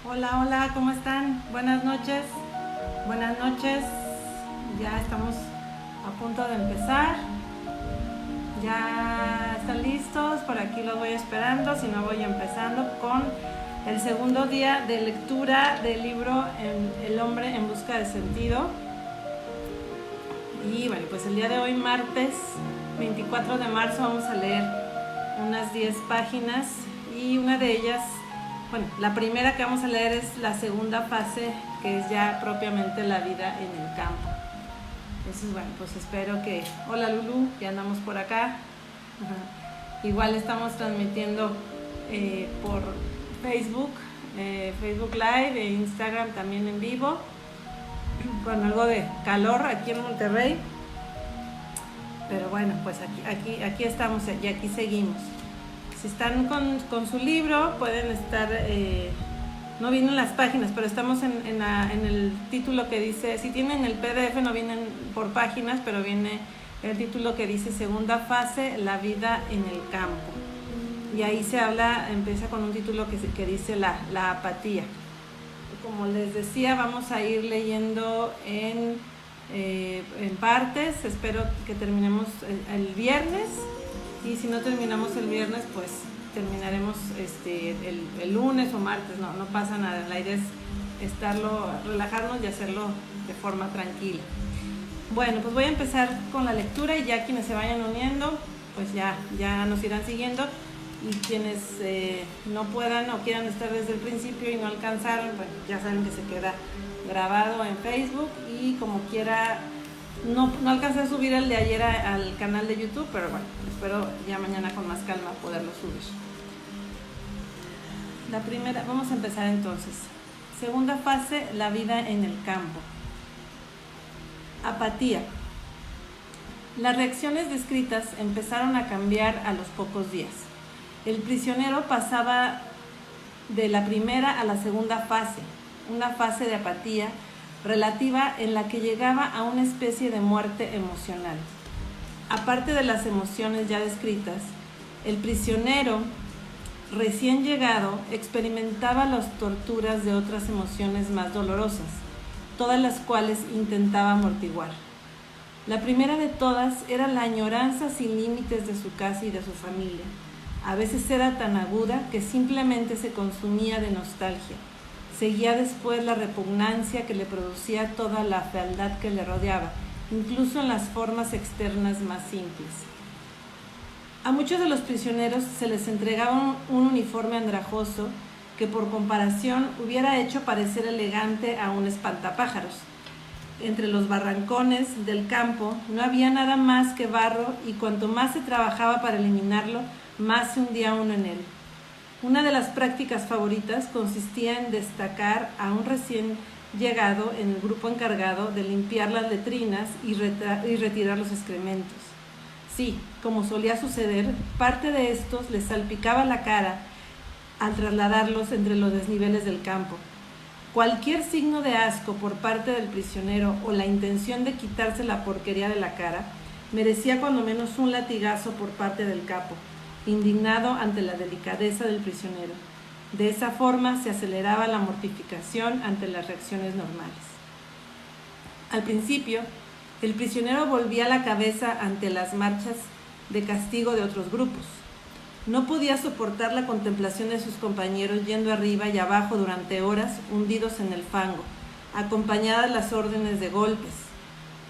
Hola, hola, ¿cómo están? Buenas noches. Buenas noches. Ya estamos a punto de empezar. Ya están listos. Por aquí los voy esperando. Si no, voy empezando con el segundo día de lectura del libro El hombre en busca de sentido. Y bueno, pues el día de hoy, martes 24 de marzo, vamos a leer unas 10 páginas y una de ellas, bueno, la primera que vamos a leer es la segunda fase, que es ya propiamente la vida en el campo. Entonces, bueno, pues espero que... Hola Lulu, ya andamos por acá. Igual estamos transmitiendo por Facebook, Facebook Live e Instagram también en vivo, con algo de calor aquí en Monterrey. Pero bueno, pues aquí estamos y aquí seguimos. Si están con su libro, pueden estar, no vienen las páginas, pero estamos en el título que dice, si tienen el PDF no vienen por páginas, pero viene el título que dice segunda fase, la vida en el campo. Y ahí se habla, empieza con un título que dice la apatía. Como les decía, vamos a ir leyendo en partes. Espero que terminemos el viernes. Y si no terminamos el viernes, pues terminaremos el lunes o martes, no pasa nada. La idea es relajarnos y hacerlo de forma tranquila. Bueno, pues voy a empezar con la lectura y ya quienes se vayan uniendo, pues ya nos irán siguiendo. Y quienes no puedan o quieran estar desde el principio y no alcanzaron, bueno, ya saben que se queda grabado en Facebook y como quiera. No alcancé a subir el de ayer al canal de YouTube, pero bueno, espero ya mañana con más calma poderlo subir. La primera, vamos a empezar entonces. Segunda fase, la vida en el campo. Apatía. Las reacciones descritas empezaron a cambiar a los pocos días. El prisionero pasaba de la primera a la segunda fase, una fase de apatía relativa en la que llegaba a una especie de muerte emocional. Aparte de las emociones ya descritas, el prisionero recién llegado experimentaba las torturas de otras emociones más dolorosas, todas las cuales intentaba amortiguar. La primera de todas era la añoranza sin límites de su casa y de su familia. A veces era tan aguda que simplemente se consumía de nostalgia. Seguía después la repugnancia que le producía toda la fealdad que le rodeaba, incluso en las formas externas más simples. A muchos de los prisioneros se les entregaba un uniforme andrajoso que por comparación hubiera hecho parecer elegante a un espantapájaros. Entre los barrancones del campo no había nada más que barro y cuanto más se trabajaba para eliminarlo, más se hundía uno en él. Una de las prácticas favoritas consistía en destacar a un recién llegado en el grupo encargado de limpiar las letrinas y retirar los excrementos. Sí, como solía suceder, parte de estos les salpicaba la cara al trasladarlos entre los desniveles del campo. Cualquier signo de asco por parte del prisionero o la intención de quitarse la porquería de la cara merecía cuando menos un latigazo por parte del capo, indignado ante la delicadeza del prisionero. De esa forma se aceleraba la mortificación ante las reacciones normales. Al principio, el prisionero volvía la cabeza ante las marchas de castigo de otros grupos. No podía soportar la contemplación de sus compañeros yendo arriba y abajo durante horas hundidos en el fango, acompañadas las órdenes de golpes.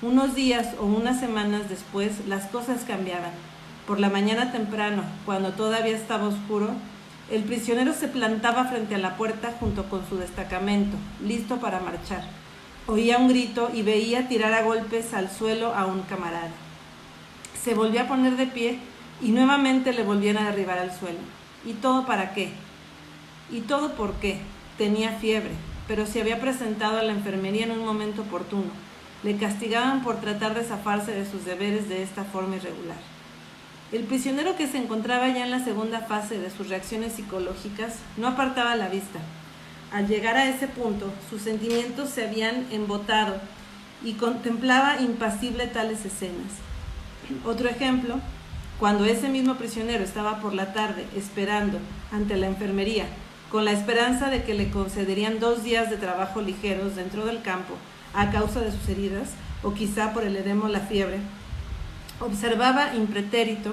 Unos días o unas semanas después, las cosas cambiaban. Por la mañana temprano, cuando todavía estaba oscuro, el prisionero se plantaba frente a la puerta junto con su destacamento, listo para marchar. Oía un grito y veía tirar a golpes al suelo a un camarada. Se volvía a poner de pie y nuevamente le volvían a derribar al suelo. ¿Y todo para qué? ¿Y todo por qué? Tenía fiebre, pero se había presentado a la enfermería en un momento oportuno. Le castigaban por tratar de zafarse de sus deberes de esta forma irregular. El prisionero, que se encontraba ya en la segunda fase de sus reacciones psicológicas, no apartaba la vista. Al llegar a ese punto, sus sentimientos se habían embotado y contemplaba impasible tales escenas. Otro ejemplo, cuando ese mismo prisionero estaba por la tarde esperando ante la enfermería con la esperanza de que le concederían 2 días de trabajo ligeros dentro del campo a causa de sus heridas, o quizá por el edema o la fiebre. Observaba impretérito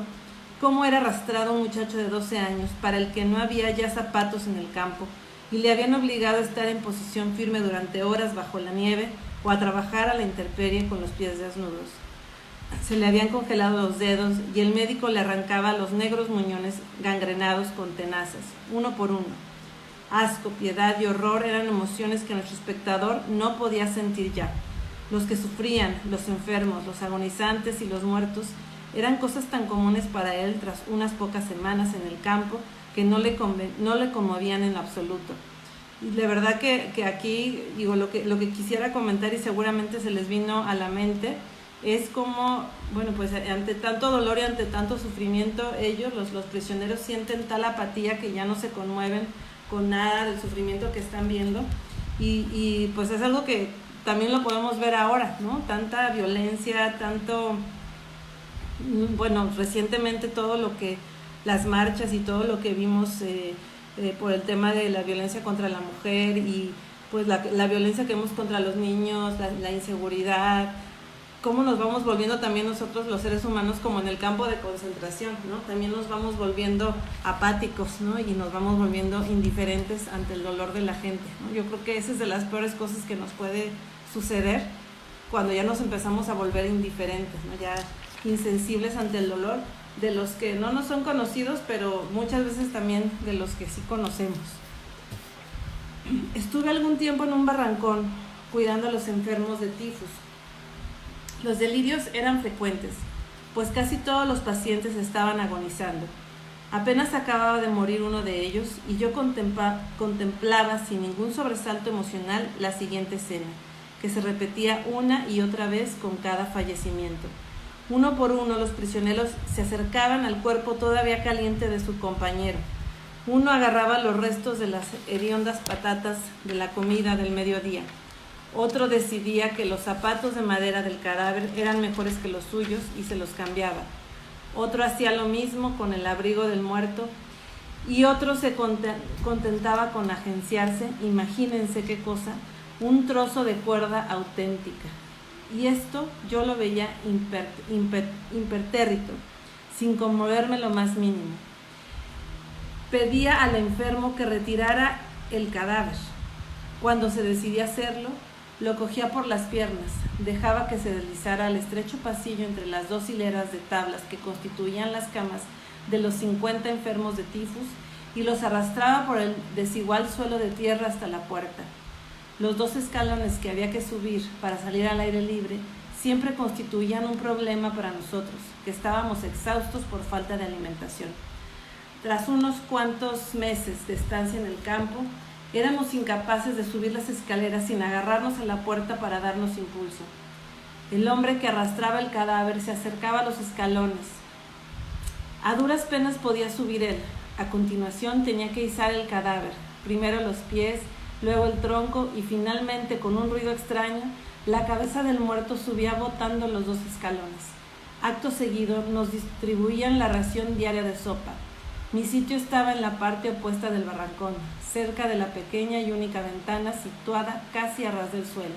cómo era arrastrado un muchacho de 12 años para el que no había ya zapatos en el campo y le habían obligado a estar en posición firme durante horas bajo la nieve o a trabajar a la intemperie con los pies desnudos. Se le habían congelado los dedos y el médico le arrancaba los negros muñones gangrenados con tenazas, uno por uno. Asco, piedad y horror eran emociones que nuestro espectador no podía sentir ya. Los que sufrían, los enfermos, los agonizantes y los muertos eran cosas tan comunes para él tras unas pocas semanas en el campo que no le conmovían en absoluto. Y de verdad que aquí digo lo que quisiera comentar, y seguramente se les vino a la mente, es como, bueno, pues ante tanto dolor y ante tanto sufrimiento, ellos, los prisioneros, sienten tal apatía que ya no se conmueven con nada del sufrimiento que están viendo, y pues es algo que también lo podemos ver ahora, ¿no? Tanta violencia, tanto, bueno, recientemente todo lo que, las marchas y todo lo que vimos por el tema de la violencia contra la mujer, y pues la violencia que vemos contra los niños, la inseguridad, cómo nos vamos volviendo también nosotros los seres humanos como en el campo de concentración, ¿no? También nos vamos volviendo apáticos, ¿no? Y nos vamos volviendo indiferentes ante el dolor de la gente, ¿no? Yo creo que esa es de las peores cosas que nos puede suceder cuando ya nos empezamos a volver indiferentes, ¿no? Ya insensibles ante el dolor de los que no nos son conocidos, pero muchas veces también de los que sí conocemos. Estuve algún tiempo en un barrancón cuidando a los enfermos de tifus. Los delirios eran frecuentes, pues casi todos los pacientes estaban agonizando. Apenas acababa de morir uno de ellos y yo contemplaba sin ningún sobresalto emocional la siguiente escena, que se repetía una y otra vez con cada fallecimiento. Uno por uno los prisioneros se acercaban al cuerpo todavía caliente de su compañero. Uno agarraba los restos de las hediondas patatas de la comida del mediodía. Otro decidía que los zapatos de madera del cadáver eran mejores que los suyos y se los cambiaba. Otro hacía lo mismo con el abrigo del muerto, y otro se contentaba con agenciarse, imagínense qué cosa, un trozo de cuerda auténtica. Y esto yo lo veía impertérrito, sin conmoverme lo más mínimo. Pedía al enfermo que retirara el cadáver. Cuando se decidía hacerlo, lo cogía por las piernas, dejaba que se deslizara al estrecho pasillo entre las 2 hileras de tablas que constituían las camas de los 50 enfermos de tifus y los arrastraba por el desigual suelo de tierra hasta la puerta. Los 2 escalones que había que subir para salir al aire libre siempre constituían un problema para nosotros, que estábamos exhaustos por falta de alimentación. Tras unos cuantos meses de estancia en el campo, éramos incapaces de subir las escaleras sin agarrarnos a la puerta para darnos impulso. El hombre que arrastraba el cadáver se acercaba a los escalones. A duras penas podía subir él. A continuación tenía que izar el cadáver, primero los pies, luego el tronco y finalmente, con un ruido extraño, la cabeza del muerto subía botando los 2 escalones. Acto seguido nos distribuían la ración diaria de sopa. Mi sitio estaba en la parte opuesta del barrancón, cerca de la pequeña y única ventana situada casi a ras del suelo.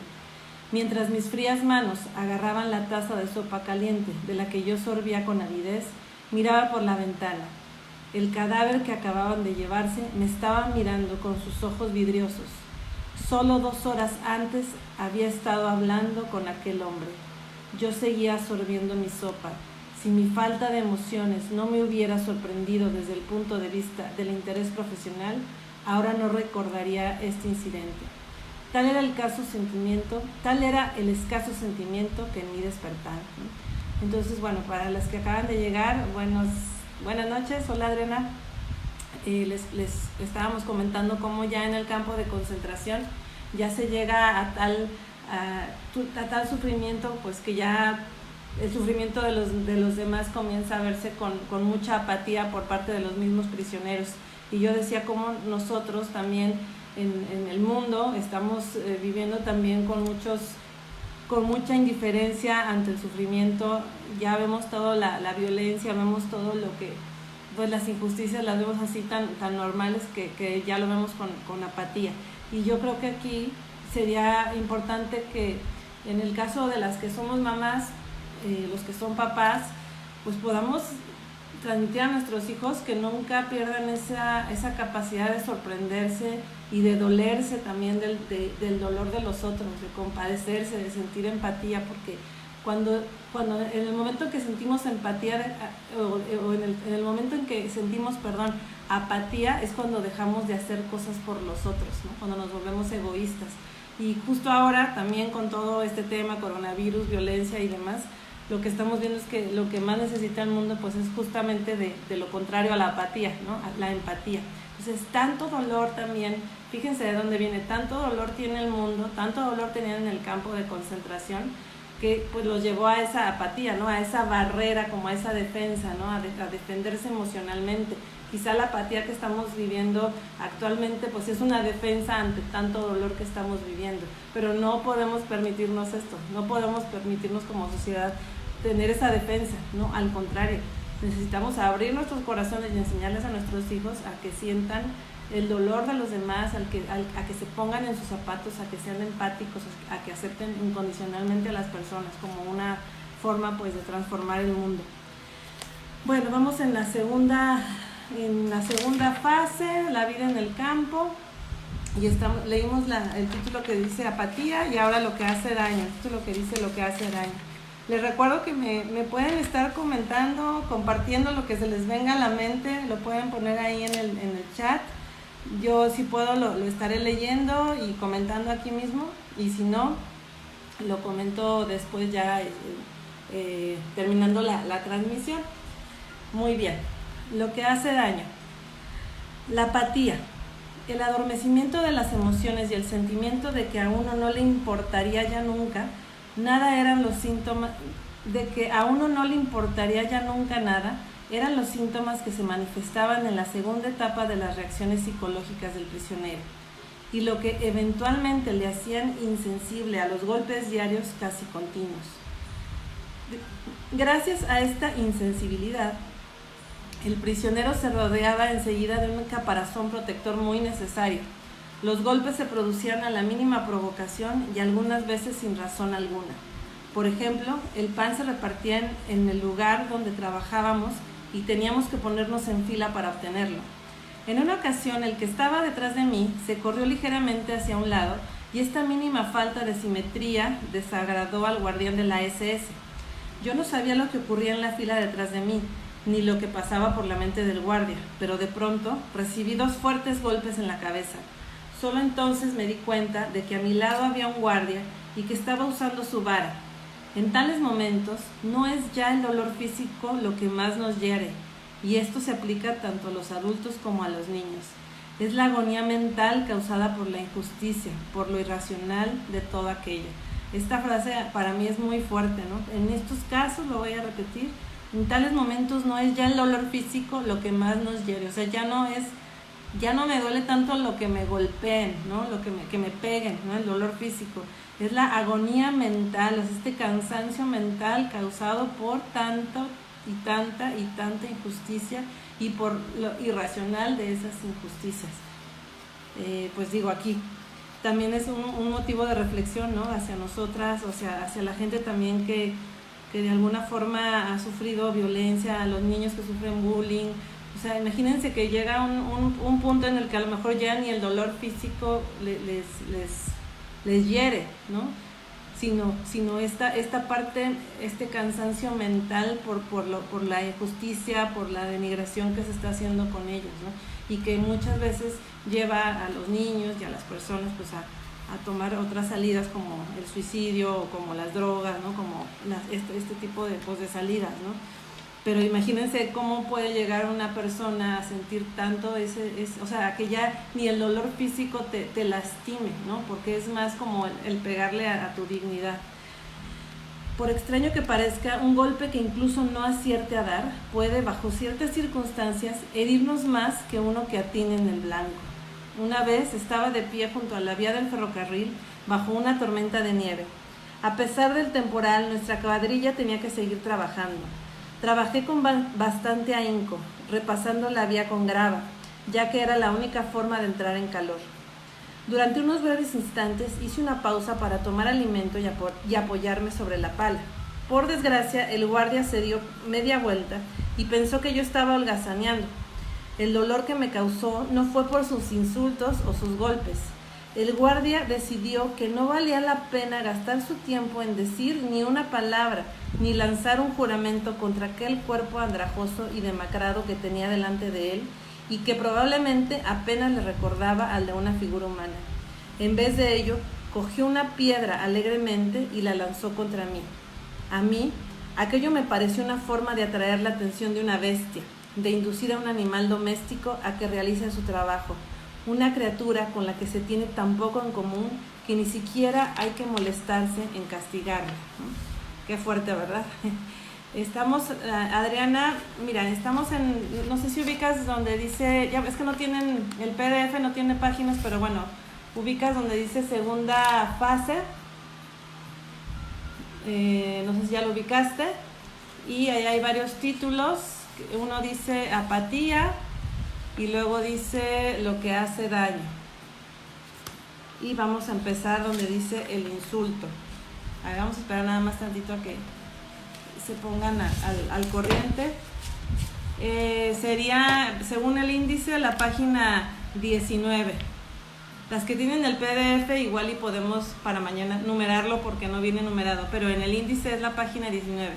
Mientras mis frías manos agarraban la taza de sopa caliente, de la que yo sorbía con avidez, miraba por la ventana. El cadáver que acababan de llevarse me estaba mirando con sus ojos vidriosos. Solo 2 horas antes había estado hablando con aquel hombre. Yo seguía sorbiendo mi sopa. Si mi falta de emociones no me hubiera sorprendido desde el punto de vista del interés profesional, ahora no recordaría este incidente. Tal era el escaso sentimiento que en mí despertaba, ¿no? Entonces, bueno, para las que acaban de llegar, buenas noches. Hola, Adriana. Les estábamos comentando cómo ya en el campo de concentración ya se llega a tal sufrimiento, pues que ya el sufrimiento de los demás comienza a verse con mucha apatía por parte de los mismos prisioneros. Y yo decía cómo nosotros también en el mundo estamos viviendo también con mucha indiferencia ante el sufrimiento. Ya vemos toda la violencia, vemos todo lo que pues las injusticias las vemos así tan normales que ya lo vemos con apatía. Y yo creo que aquí sería importante que en el caso de las que somos mamás, los que son papás, pues podamos transmitir a nuestros hijos que nunca pierdan esa capacidad de sorprenderse y de dolerse también del dolor de los otros, de compadecerse, de sentir empatía, porque cuando en el momento en que sentimos empatía o en el momento en que sentimos, apatía, es cuando dejamos de hacer cosas por los otros, ¿no? Cuando nos volvemos egoístas. Y justo ahora también con todo este tema, coronavirus, violencia y demás, lo que estamos viendo es que lo que más necesita el mundo pues es justamente de lo contrario a la apatía, ¿no? A la empatía. Entonces, tanto dolor también, fíjense de dónde viene, tanto dolor tiene el mundo, tanto dolor tenían en el campo de concentración, que pues los llevó a esa apatía, ¿no? A esa barrera, como a esa defensa, ¿no? A defenderse emocionalmente. Quizá la apatía que estamos viviendo actualmente pues es una defensa ante tanto dolor que estamos viviendo, pero no podemos permitirnos esto, no podemos permitirnos como sociedad tener esa defensa, ¿no? Al contrario, necesitamos abrir nuestros corazones y enseñarles a nuestros hijos a que sientan el dolor de los demás, a que se pongan en sus zapatos, a que sean empáticos, a que acepten incondicionalmente a las personas como una forma pues de transformar el mundo. Bueno, vamos en la segunda fase, la vida en el campo, y leímos el título que dice apatía y ahora lo que hace daño, el título que dice lo que hace daño. Les recuerdo que me pueden estar comentando, compartiendo lo que se les venga a la mente, lo pueden poner ahí en el chat. Yo si puedo lo estaré leyendo y comentando aquí mismo, y si no, lo comento después ya terminando la transmisión. Muy bien, lo que hace daño. La apatía, el adormecimiento de las emociones y el sentimiento de que a uno no le importaría ya nunca nada eran los síntomas, de que a uno no le importaría ya nunca nada, eran los síntomas que se manifestaban en la segunda etapa de las reacciones psicológicas del prisionero, y lo que eventualmente le hacían insensible a los golpes diarios casi continuos. Gracias a esta insensibilidad, el prisionero se rodeaba enseguida de un caparazón protector muy necesario. Los golpes se producían a la mínima provocación y algunas veces sin razón alguna. Por ejemplo, el pan se repartía en el lugar donde trabajábamos y teníamos que ponernos en fila para obtenerlo. En una ocasión, el que estaba detrás de mí se corrió ligeramente hacia un lado y esta mínima falta de simetría desagradó al guardián de la SS. Yo no sabía lo que ocurría en la fila detrás de mí, ni lo que pasaba por la mente del guardia, pero de pronto recibí 2 fuertes golpes en la cabeza. Solo entonces me di cuenta de que a mi lado había un guardia y que estaba usando su vara. En tales momentos no es ya el dolor físico lo que más nos hiere, y esto se aplica tanto a los adultos como a los niños. Es la agonía mental causada por la injusticia, por lo irracional de todo aquello. Esta frase para mí es muy fuerte, ¿no? En estos casos, lo voy a repetir, en tales momentos no es ya el dolor físico lo que más nos hiere, o sea, ya no me duele tanto lo que me golpeen, ¿no? Lo que me peguen, ¿no? El dolor físico. Es la agonía mental, es este cansancio mental causado por tanta injusticia y por lo irracional de esas injusticias. Pues digo, aquí también es un motivo de reflexión, ¿no? Hacia nosotras, o sea, hacia la gente también que de alguna forma ha sufrido violencia, a los niños que sufren bullying. O sea, imagínense que llega un punto en el que a lo mejor ya ni el dolor físico les hiere, ¿no? Sino esta parte, este cansancio mental por la injusticia, por la denigración que se está haciendo con ellos, ¿no? Y que muchas veces lleva a los niños y a las personas pues a tomar otras salidas como el suicidio o como las drogas, ¿no? Como este tipo de salidas, ¿no? Pero imagínense cómo puede llegar una persona a sentir tanto o sea, que ya ni el dolor físico te lastime, ¿no? Porque es más como el pegarle a tu dignidad. Por extraño que parezca, un golpe que incluso no acierte a dar puede, bajo ciertas circunstancias, herirnos más que uno que atine en el blanco. Una vez estaba de pie junto a la vía del ferrocarril bajo una tormenta de nieve. A pesar del temporal, nuestra cuadrilla tenía que seguir trabajando. Trabajé con bastante ahínco, repasando la vía con grava, ya que era la única forma de entrar en calor. Durante unos breves instantes hice una pausa para tomar alimento y apoyarme sobre la pala. Por desgracia, el guardia se dio media vuelta y pensó que yo estaba holgazaneando. El dolor que me causó no fue por sus insultos o sus golpes. El guardia decidió que no valía la pena gastar su tiempo en decir ni una palabra, ni lanzar un juramento contra aquel cuerpo andrajoso y demacrado que tenía delante de él y que probablemente apenas le recordaba al de una figura humana. En vez de ello, cogió una piedra alegremente y la lanzó contra mí. A mí, aquello me pareció una forma de atraer la atención de una bestia, de inducir a un animal doméstico a que realice su trabajo, una criatura con la que se tiene tan poco en común que ni siquiera hay que molestarse en castigarla. Qué fuerte, ¿verdad? Estamos, Adriana, mira, estamos en, no sé si ubicas donde dice, ya es que no tienen, el PDF no tiene páginas, pero bueno, ubicas donde dice segunda fase, no sé si ya lo ubicaste, y ahí hay varios títulos, uno dice apatía, y luego dice lo que hace daño. Y vamos a empezar donde dice el insulto. A ver, vamos a esperar nada más tantito a que se pongan al corriente. Sería, según el índice, la página 19. Las que tienen el PDF igual y podemos para mañana numerarlo porque no viene numerado, pero en el índice es la página 19.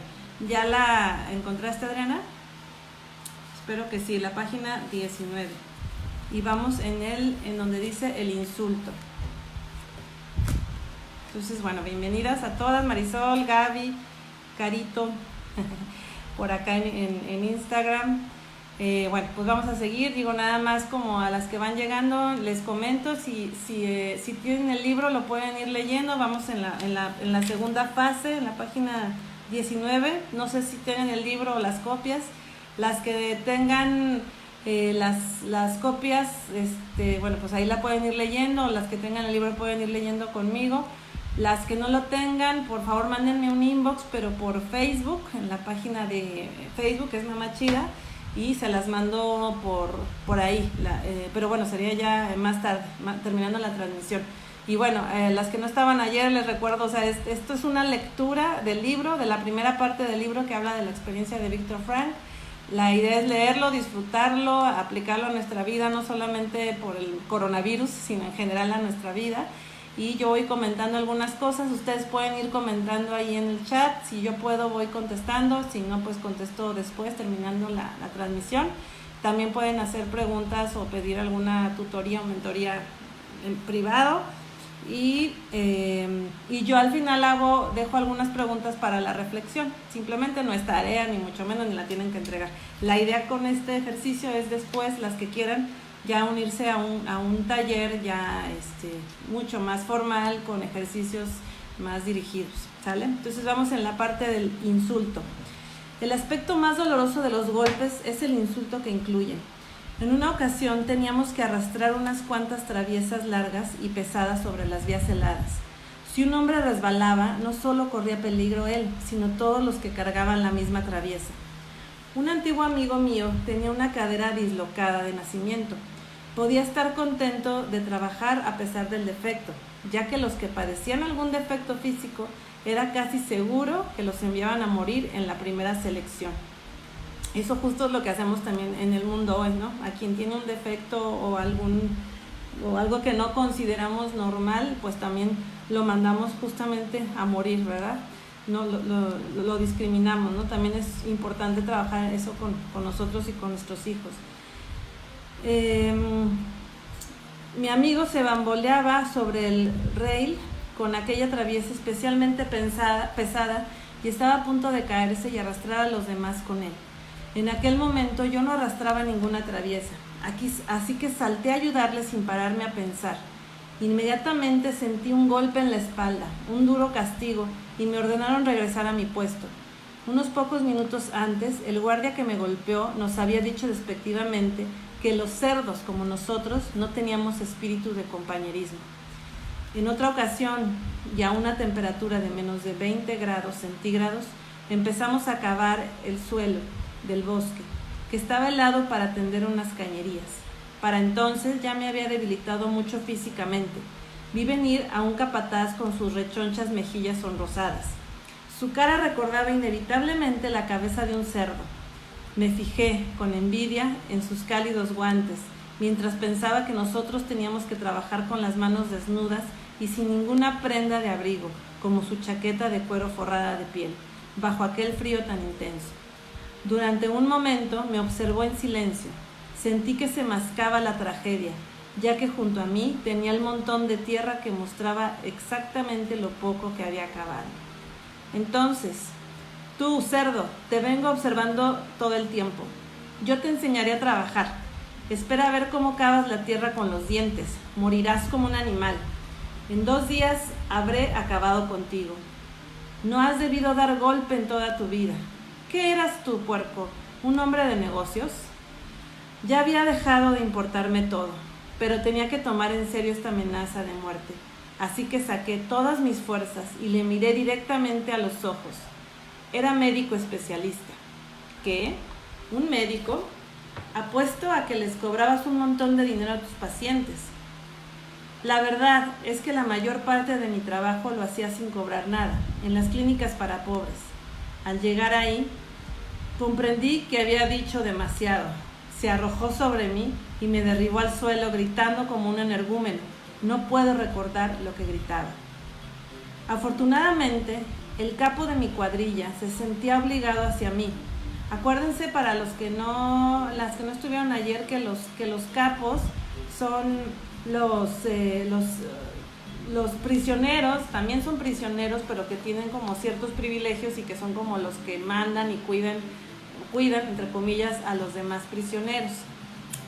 ¿Ya la encontraste, Adriana? Espero que sí, la página 19. Y vamos en donde dice el insulto. Entonces, bueno, bienvenidas a todas, Marisol, Gaby, Carito, por acá en Instagram. Bueno, pues vamos a seguir, digo nada más como a las que van llegando, les comento, si tienen el libro lo pueden ir leyendo, vamos en la segunda fase, en la página 19, no sé si tienen el libro o las copias, las que tengan las copias, bueno, pues ahí la pueden ir leyendo, las que tengan el libro pueden ir leyendo conmigo. Las que no lo tengan, por favor mándenme un inbox, pero por Facebook, en la página de Facebook, que es Mamá Chida, y se las mando por ahí, pero bueno, sería ya más tarde, terminando la transmisión. Y bueno, las que no estaban ayer, les recuerdo, o sea, esto es una lectura del libro, de la primera parte del libro que habla de la experiencia de Viktor Frankl. La idea es leerlo, disfrutarlo, aplicarlo a nuestra vida, no solamente por el coronavirus, sino en general a nuestra vida. Y yo voy comentando algunas cosas, ustedes pueden ir comentando ahí en el chat, si yo puedo voy contestando, si no pues contesto después terminando la transmisión. También pueden hacer preguntas o pedir alguna tutoría o mentoría en privado y yo al final dejo algunas preguntas para la reflexión, simplemente no es tarea ni mucho menos ni la tienen que entregar. La idea con este ejercicio es después las que quieran ya unirse a un taller ya mucho más formal, con ejercicios más dirigidos, ¿sale? Entonces vamos en la parte del insulto. El aspecto más doloroso de los golpes es el insulto que incluyen. En una ocasión teníamos que arrastrar unas cuantas traviesas largas y pesadas sobre las vías heladas. Si un hombre resbalaba, no solo corría peligro él, sino todos los que cargaban la misma traviesa. Un antiguo amigo mío tenía una cadera dislocada de nacimiento. Podía estar contento de trabajar a pesar del defecto, ya que los que padecían algún defecto físico era casi seguro que los enviaban a morir en la primera selección. Eso justo es lo que hacemos también en el mundo hoy, ¿no? A quien tiene un defecto o algo que no consideramos normal, pues también lo mandamos justamente a morir, ¿verdad? No lo discriminamos, ¿no? También es importante trabajar eso con nosotros y con nuestros hijos. Mi amigo se bamboleaba sobre el rail con aquella traviesa especialmente pesada y estaba a punto de caerse y arrastrar a los demás con él. En aquel momento yo no arrastraba ninguna traviesa, así que salté a ayudarle sin pararme a pensar. Inmediatamente sentí un golpe en la espalda, un duro castigo, y me ordenaron regresar a mi puesto. Unos pocos minutos antes, el guardia que me golpeó nos había dicho despectivamente que los cerdos como nosotros no teníamos espíritu de compañerismo. En otra ocasión, y a una temperatura de menos de 20 grados centígrados, Empezamos a cavar el suelo del bosque, que estaba helado para tender unas cañerías. Para entonces ya me había debilitado mucho físicamente. Vi venir a un capataz con sus rechonchas mejillas sonrosadas. Su cara recordaba inevitablemente la cabeza de un cerdo. Me fijé con envidia en sus cálidos guantes, mientras pensaba que nosotros teníamos que trabajar con las manos desnudas y sin ninguna prenda de abrigo, como su chaqueta de cuero forrada de piel, bajo aquel frío tan intenso. Durante un momento me observó en silencio. Sentí que se mascaba la tragedia, ya que junto a mí tenía el montón de tierra que mostraba exactamente lo poco que había cavado. Entonces, tú, cerdo, te vengo observando todo el tiempo. Yo te enseñaré a trabajar. Espera a ver cómo cavas la tierra con los dientes. Morirás como un animal. En 2 días habré acabado contigo. No has debido dar golpe en toda tu vida. ¿Qué eras tú, puerco? ¿Un hombre de negocios? Ya había dejado de importarme todo, pero tenía que tomar en serio esta amenaza de muerte. Así que saqué todas mis fuerzas y le miré directamente a los ojos. Era médico especialista. ¿Qué? ¿Un médico? Apuesto a que les cobrabas un montón de dinero a tus pacientes. La verdad es que la mayor parte de mi trabajo lo hacía sin cobrar nada, en las clínicas para pobres. Al llegar ahí, comprendí que había dicho demasiado. Se arrojó sobre mí y me derribó al suelo gritando como un energúmeno. No puedo recordar lo que gritaba. Afortunadamente, el capo de mi cuadrilla se sentía obligado hacia mí. Acuérdense, para las que no estuvieron ayer, que los capos son los prisioneros, también son prisioneros, pero que tienen como ciertos privilegios y que son como los que mandan y cuidan, entre comillas, a los demás prisioneros.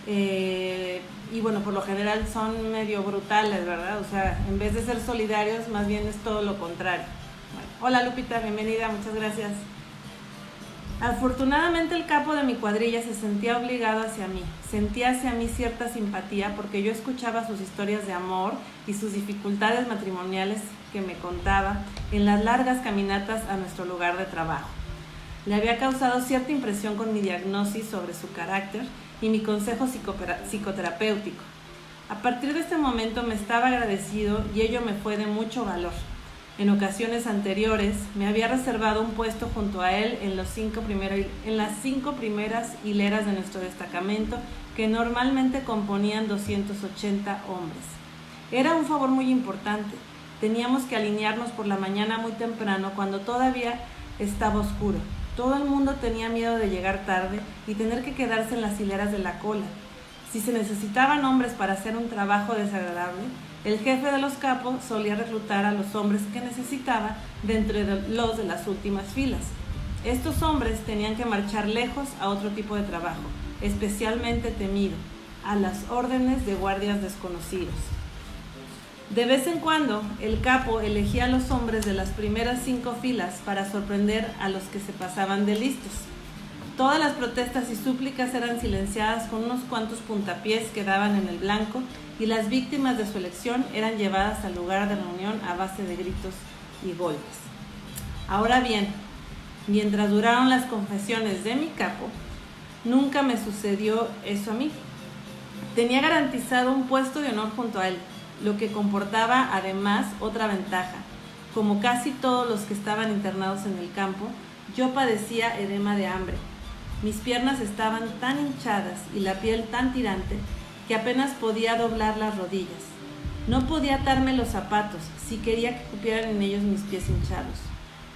Y bueno, por lo general son medio brutales, ¿verdad? O sea, en vez de ser solidarios, más bien es todo lo contrario. Bueno, hola Lupita, bienvenida, muchas gracias. Afortunadamente el capo de mi cuadrilla se sentía obligado hacia mí. Sentía hacia mí cierta simpatía porque yo escuchaba sus historias de amor y sus dificultades matrimoniales que me contaba en las largas caminatas a nuestro lugar de trabajo. Le había causado cierta impresión con mi diagnosis sobre su carácter y mi consejo psicoterapéutico. A partir de este momento me estaba agradecido y ello me fue de mucho valor. En ocasiones anteriores me había reservado un puesto junto a él en las 5 primeras hileras de nuestro destacamento, que normalmente componían 280 hombres. Era un favor muy importante. Teníamos que alinearnos por la mañana muy temprano, cuando todavía estaba oscuro. Todo el mundo tenía miedo de llegar tarde y tener que quedarse en las hileras de la cola. Si se necesitaban hombres para hacer un trabajo desagradable, el jefe de los capos solía reclutar a los hombres que necesitaba de entre los de las últimas filas. Estos hombres tenían que marchar lejos a otro tipo de trabajo, especialmente temido, a las órdenes de guardias desconocidos. De vez en cuando, el capo elegía a los hombres de las primeras 5 filas para sorprender a los que se pasaban de listos. Todas las protestas y súplicas eran silenciadas con unos cuantos puntapiés que daban en el blanco, y las víctimas de su elección eran llevadas al lugar de reunión a base de gritos y golpes. Ahora bien, mientras duraron las confesiones de mi capo, nunca me sucedió eso a mí. Tenía garantizado un puesto de honor junto a él, lo que comportaba además otra ventaja. Como casi todos los que estaban internados en el campo, yo padecía edema de hambre. Mis piernas estaban tan hinchadas y la piel tan tirante que apenas podía doblar las rodillas. No podía atarme los zapatos si quería que cupieran en ellos mis pies hinchados.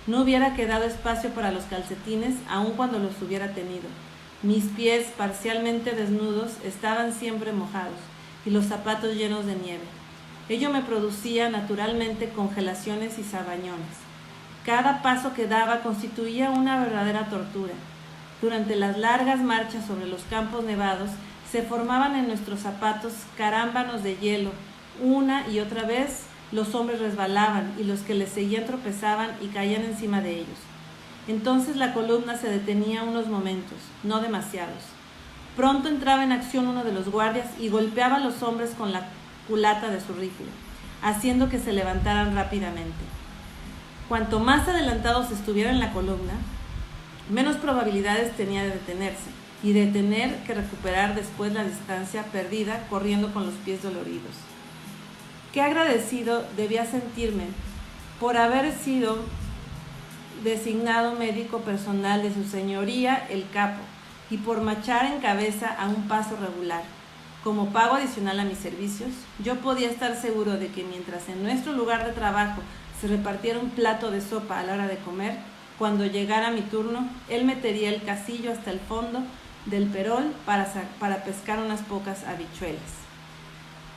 No hubiera quedado espacio para los calcetines, aun cuando los hubiera tenido. Mis pies, parcialmente desnudos, estaban siempre mojados y los zapatos llenos de nieve. Ello me producía naturalmente congelaciones y sabañones. Cada paso que daba constituía una verdadera tortura. Durante las largas marchas sobre los campos nevados, se formaban en nuestros zapatos carámbanos de hielo. Una y otra vez los hombres resbalaban y los que les seguían tropezaban y caían encima de ellos. Entonces la columna se detenía unos momentos, no demasiados. Pronto entraba en acción uno de los guardias y golpeaba a los hombres con la culata de su rifle, haciendo que se levantaran rápidamente. Cuanto más adelantados estuviera en la columna, menos probabilidades tenía de detenerse y de tener que recuperar después la distancia perdida corriendo con los pies doloridos. Qué agradecido debía sentirme por haber sido designado médico personal de su señoría el capo y por marchar en cabeza a un paso regular. Como pago adicional a mis servicios, yo podía estar seguro de que mientras en nuestro lugar de trabajo se repartiera un plato de sopa a la hora de comer, cuando llegara mi turno, él metería el casillo hasta el fondo del perol para pescar unas pocas habichuelas.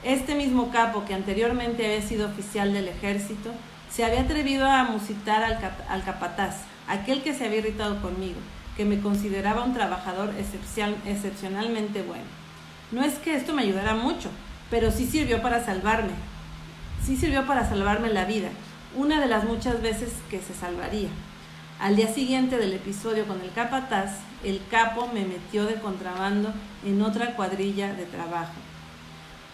Este mismo capo, que anteriormente había sido oficial del ejército, se había atrevido a musitar al capataz, aquel que se había irritado conmigo, que me consideraba un trabajador excepcionalmente bueno. No es que esto me ayudara mucho, pero sí sirvió para salvarme la vida, una de las muchas veces que se salvaría. Al día siguiente del episodio con el capataz, el capo me metió de contrabando en otra cuadrilla de trabajo.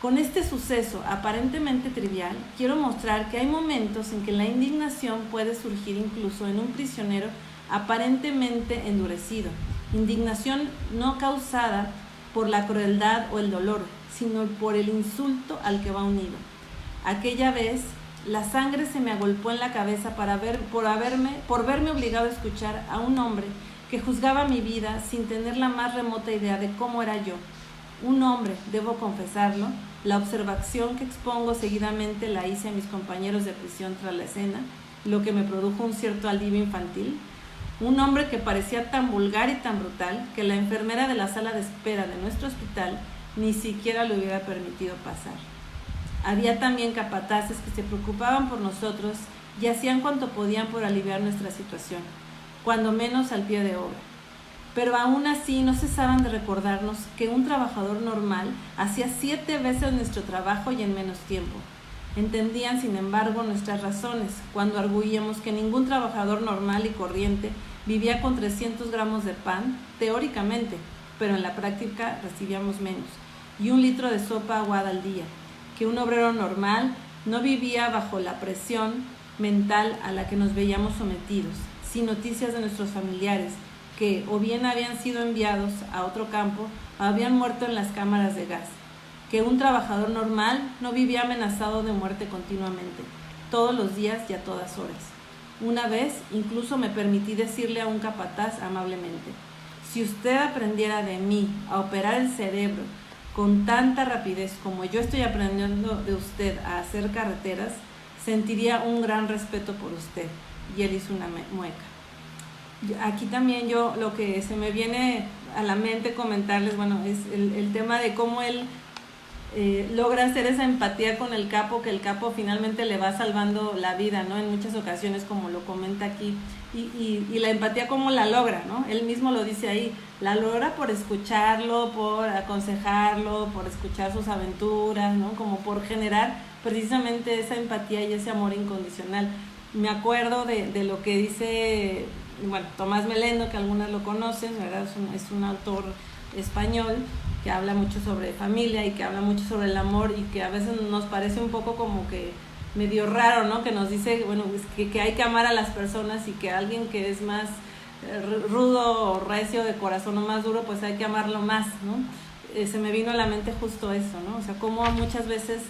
Con este suceso aparentemente trivial, quiero mostrar que hay momentos en que la indignación puede surgir incluso en un prisionero aparentemente endurecido. Indignación no causada por la crueldad o el dolor, sino por el insulto al que va unido. Aquella vez, la sangre se me agolpó en la cabeza por verme obligado a escuchar a un hombre que juzgaba mi vida sin tener la más remota idea de cómo era yo. Un hombre, debo confesarlo, la observación que expongo seguidamente la hice a mis compañeros de prisión tras la escena, lo que me produjo un cierto alivio infantil. Un hombre que parecía tan vulgar y tan brutal que la enfermera de la sala de espera de nuestro hospital ni siquiera le hubiera permitido pasar. Había también capataces que se preocupaban por nosotros y hacían cuanto podían por aliviar nuestra situación, cuando menos al pie de obra. Pero aún así no cesaban de recordarnos que un trabajador normal hacía 7 veces nuestro trabajo y en menos tiempo. Entendían, sin embargo, nuestras razones cuando arguíamos que ningún trabajador normal y corriente vivía con 300 gramos de pan, teóricamente, pero en la práctica recibíamos menos, y 1 litro de sopa aguada al día, que un obrero normal no vivía bajo la presión mental a la que nos veíamos sometidos, sin noticias de nuestros familiares, que o bien habían sido enviados a otro campo o habían muerto en las cámaras de gas, que un trabajador normal no vivía amenazado de muerte continuamente, todos los días y a todas horas. Una vez incluso me permití decirle a un capataz amablemente: si usted aprendiera de mí a operar el cerebro con tanta rapidez como yo estoy aprendiendo de usted a hacer carreteras, sentiría un gran respeto por usted. Y él hizo una mueca. Aquí también yo lo que se me viene a la mente comentarles, bueno, es el tema de cómo él logra hacer esa empatía con el capo, que el capo finalmente le va salvando la vida, ¿no? En muchas ocasiones, como lo comenta aquí, y la empatía cómo la logra, ¿no? Él mismo lo dice ahí, la logra por escucharlo, por aconsejarlo, por escuchar sus aventuras, ¿no? Como por generar precisamente esa empatía y ese amor incondicional. Me acuerdo de lo que dice, bueno, Tomás Melendo, que algunas lo conocen, ¿verdad? Es un autor español que habla mucho sobre familia y que habla mucho sobre el amor, y que a veces nos parece un poco como que medio raro, ¿no? Que nos dice, bueno, pues que hay que amar a las personas, y que alguien que es más rudo o recio de corazón o más duro, pues hay que amarlo más, ¿no? Se me vino a la mente justo eso, ¿no? O sea, como muchas veces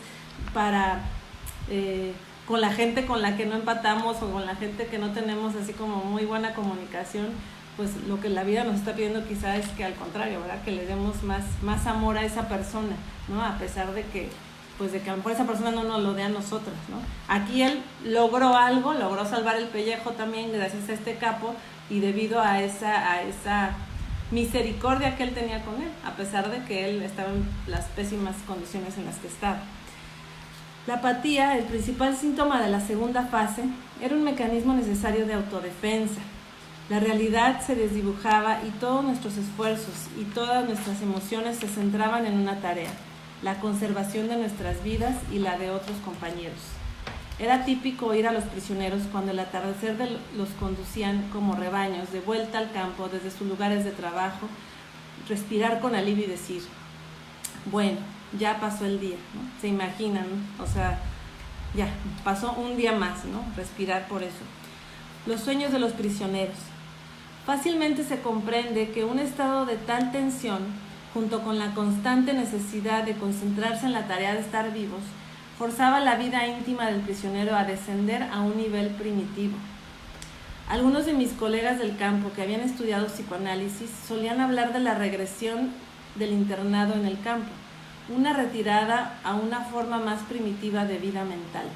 con la gente con la que no empatamos, o con la gente que no tenemos así como muy buena comunicación, pues lo que la vida nos está pidiendo quizá es que al contrario, ¿verdad? Que le demos más amor a esa persona, ¿no? A pesar de que pues de que a lo mejor esa persona no nos lo dé a nosotros, ¿no? Aquí él logró algo, logró salvar el pellejo también gracias a este capo, y debido a esa misericordia que él tenía con él, a pesar de que él estaba en las pésimas condiciones en las que estaba. La apatía, el principal síntoma de la segunda fase, era un mecanismo necesario de autodefensa. La realidad se desdibujaba y todos nuestros esfuerzos y todas nuestras emociones se centraban en una tarea: la conservación de nuestras vidas y la de otros compañeros. Era típico oír a los prisioneros cuando el atardecer los conducían como rebaños de vuelta al campo desde sus lugares de trabajo, respirar con alivio y decir: bueno, ya pasó el día, ¿no? Se imaginan, ¿no? O sea, ya pasó un día más, ¿no? Respirar por eso. Los sueños de los prisioneros. Fácilmente se comprende que un estado de tal tensión, junto con la constante necesidad de concentrarse en la tarea de estar vivos, forzaba la vida íntima del prisionero a descender a un nivel primitivo. Algunos de mis colegas del campo que habían estudiado psicoanálisis solían hablar de la regresión del internado en el campo, una retirada a una forma más primitiva de vida mental.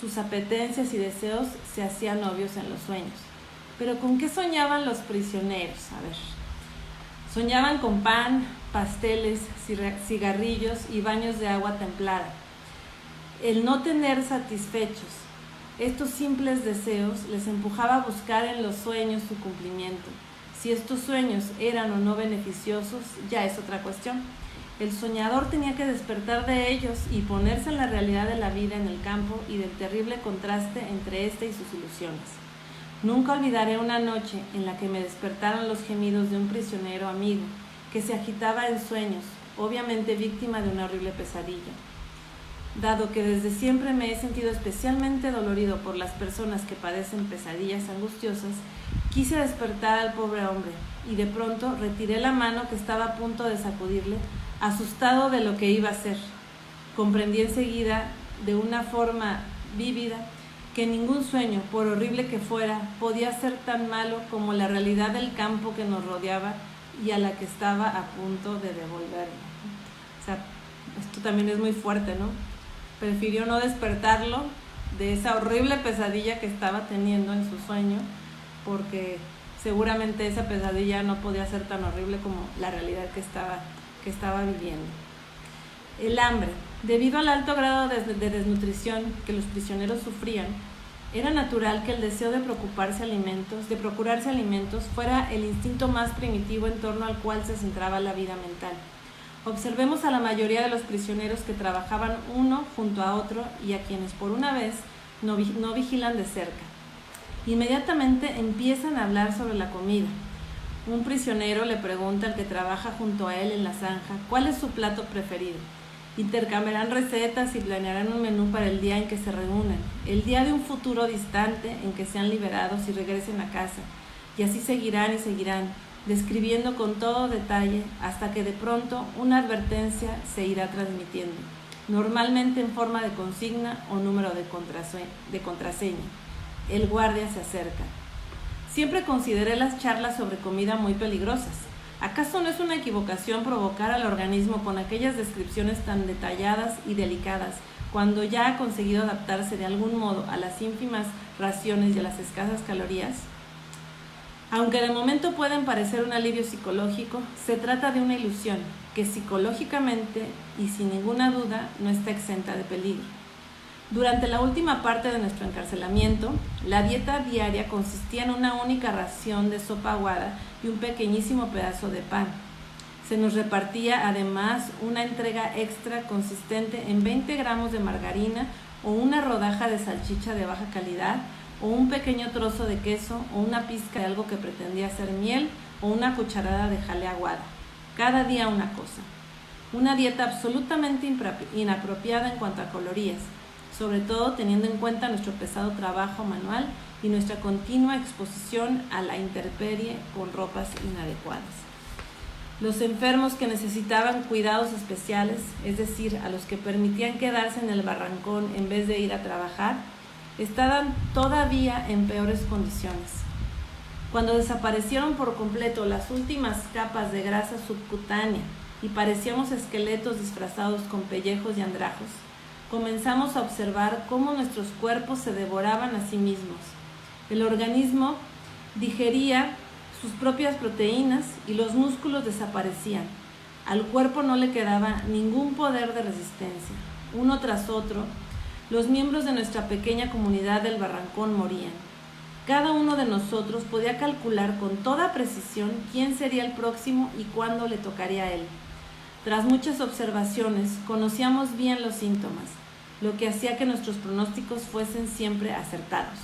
Sus apetencias y deseos se hacían obvios en los sueños. ¿Pero con qué soñaban los prisioneros? A ver, soñaban con pan, pasteles, cigarrillos y baños de agua templada. El no tener satisfechos estos simples deseos les empujaba a buscar en los sueños su cumplimiento. Si estos sueños eran o no beneficiosos, ya es otra cuestión. El soñador tenía que despertar de ellos y ponerse en la realidad de la vida en el campo y del terrible contraste entre éste y sus ilusiones. Nunca olvidaré una noche en la que me despertaron los gemidos de un prisionero amigo que se agitaba en sueños, obviamente víctima de una horrible pesadilla. Dado que desde siempre me he sentido especialmente dolorido por las personas que padecen pesadillas angustiosas, quise despertar al pobre hombre y de pronto retiré la mano que estaba a punto de sacudirle, asustado de lo que iba a hacer. Comprendí enseguida, de una forma vívida, que ningún sueño, por horrible que fuera, podía ser tan malo como la realidad del campo que nos rodeaba y a la que estaba a punto de devolverlo. O sea, esto también es muy fuerte, ¿no? Prefirió no despertarlo de esa horrible pesadilla que estaba teniendo en su sueño, porque seguramente esa pesadilla no podía ser tan horrible como la realidad que estaba viviendo. El hambre. Debido al alto grado de desnutrición que los prisioneros sufrían, era natural que el deseo de procurarse alimentos fuera el instinto más primitivo en torno al cual se centraba la vida mental. Observemos a la mayoría de los prisioneros que trabajaban uno junto a otro y a quienes por una vez no vigilan de cerca. Inmediatamente empiezan a hablar sobre la comida. Un prisionero le pregunta al que trabaja junto a él en la zanja cuál es su plato preferido. Intercambiarán recetas y planearán un menú para el día en que se reúnen, el día de un futuro distante en que sean liberados y regresen a casa. Y así seguirán y seguirán, describiendo con todo detalle hasta que de pronto una advertencia se irá transmitiendo, normalmente en forma de consigna o número de contraseña. El guardia se acerca. Siempre consideré las charlas sobre comida muy peligrosas. ¿Acaso no es una equivocación provocar al organismo con aquellas descripciones tan detalladas y delicadas cuando ya ha conseguido adaptarse de algún modo a las ínfimas raciones y a las escasas calorías? Aunque de momento pueden parecer un alivio psicológico, se trata de una ilusión que psicológicamente y sin ninguna duda no está exenta de peligro. Durante la última parte de nuestro encarcelamiento, la dieta diaria consistía en una única ración de sopa aguada y un pequeñísimo pedazo de pan. Se nos repartía además una entrega extra consistente en 20 gramos de margarina o una rodaja de salchicha de baja calidad, o un pequeño trozo de queso, o una pizca de algo que pretendía ser miel, o una cucharada de jalea aguada. Cada día una cosa. Una dieta absolutamente inapropiada en cuanto a calorías, sobre todo teniendo en cuenta nuestro pesado trabajo manual y nuestra continua exposición a la intemperie con ropas inadecuadas. Los enfermos que necesitaban cuidados especiales, es decir, a los que permitían quedarse en el barrancón en vez de ir a trabajar, estaban todavía en peores condiciones. Cuando desaparecieron por completo las últimas capas de grasa subcutánea y parecíamos esqueletos disfrazados con pellejos y andrajos, comenzamos a observar cómo nuestros cuerpos se devoraban a sí mismos. El organismo digería sus propias proteínas y los músculos desaparecían. Al cuerpo no le quedaba ningún poder de resistencia. Uno tras otro, los miembros de nuestra pequeña comunidad del barrancón morían. Cada uno de nosotros podía calcular con toda precisión quién sería el próximo y cuándo le tocaría a él. Tras muchas observaciones, conocíamos bien los síntomas, lo que hacía que nuestros pronósticos fuesen siempre acertados.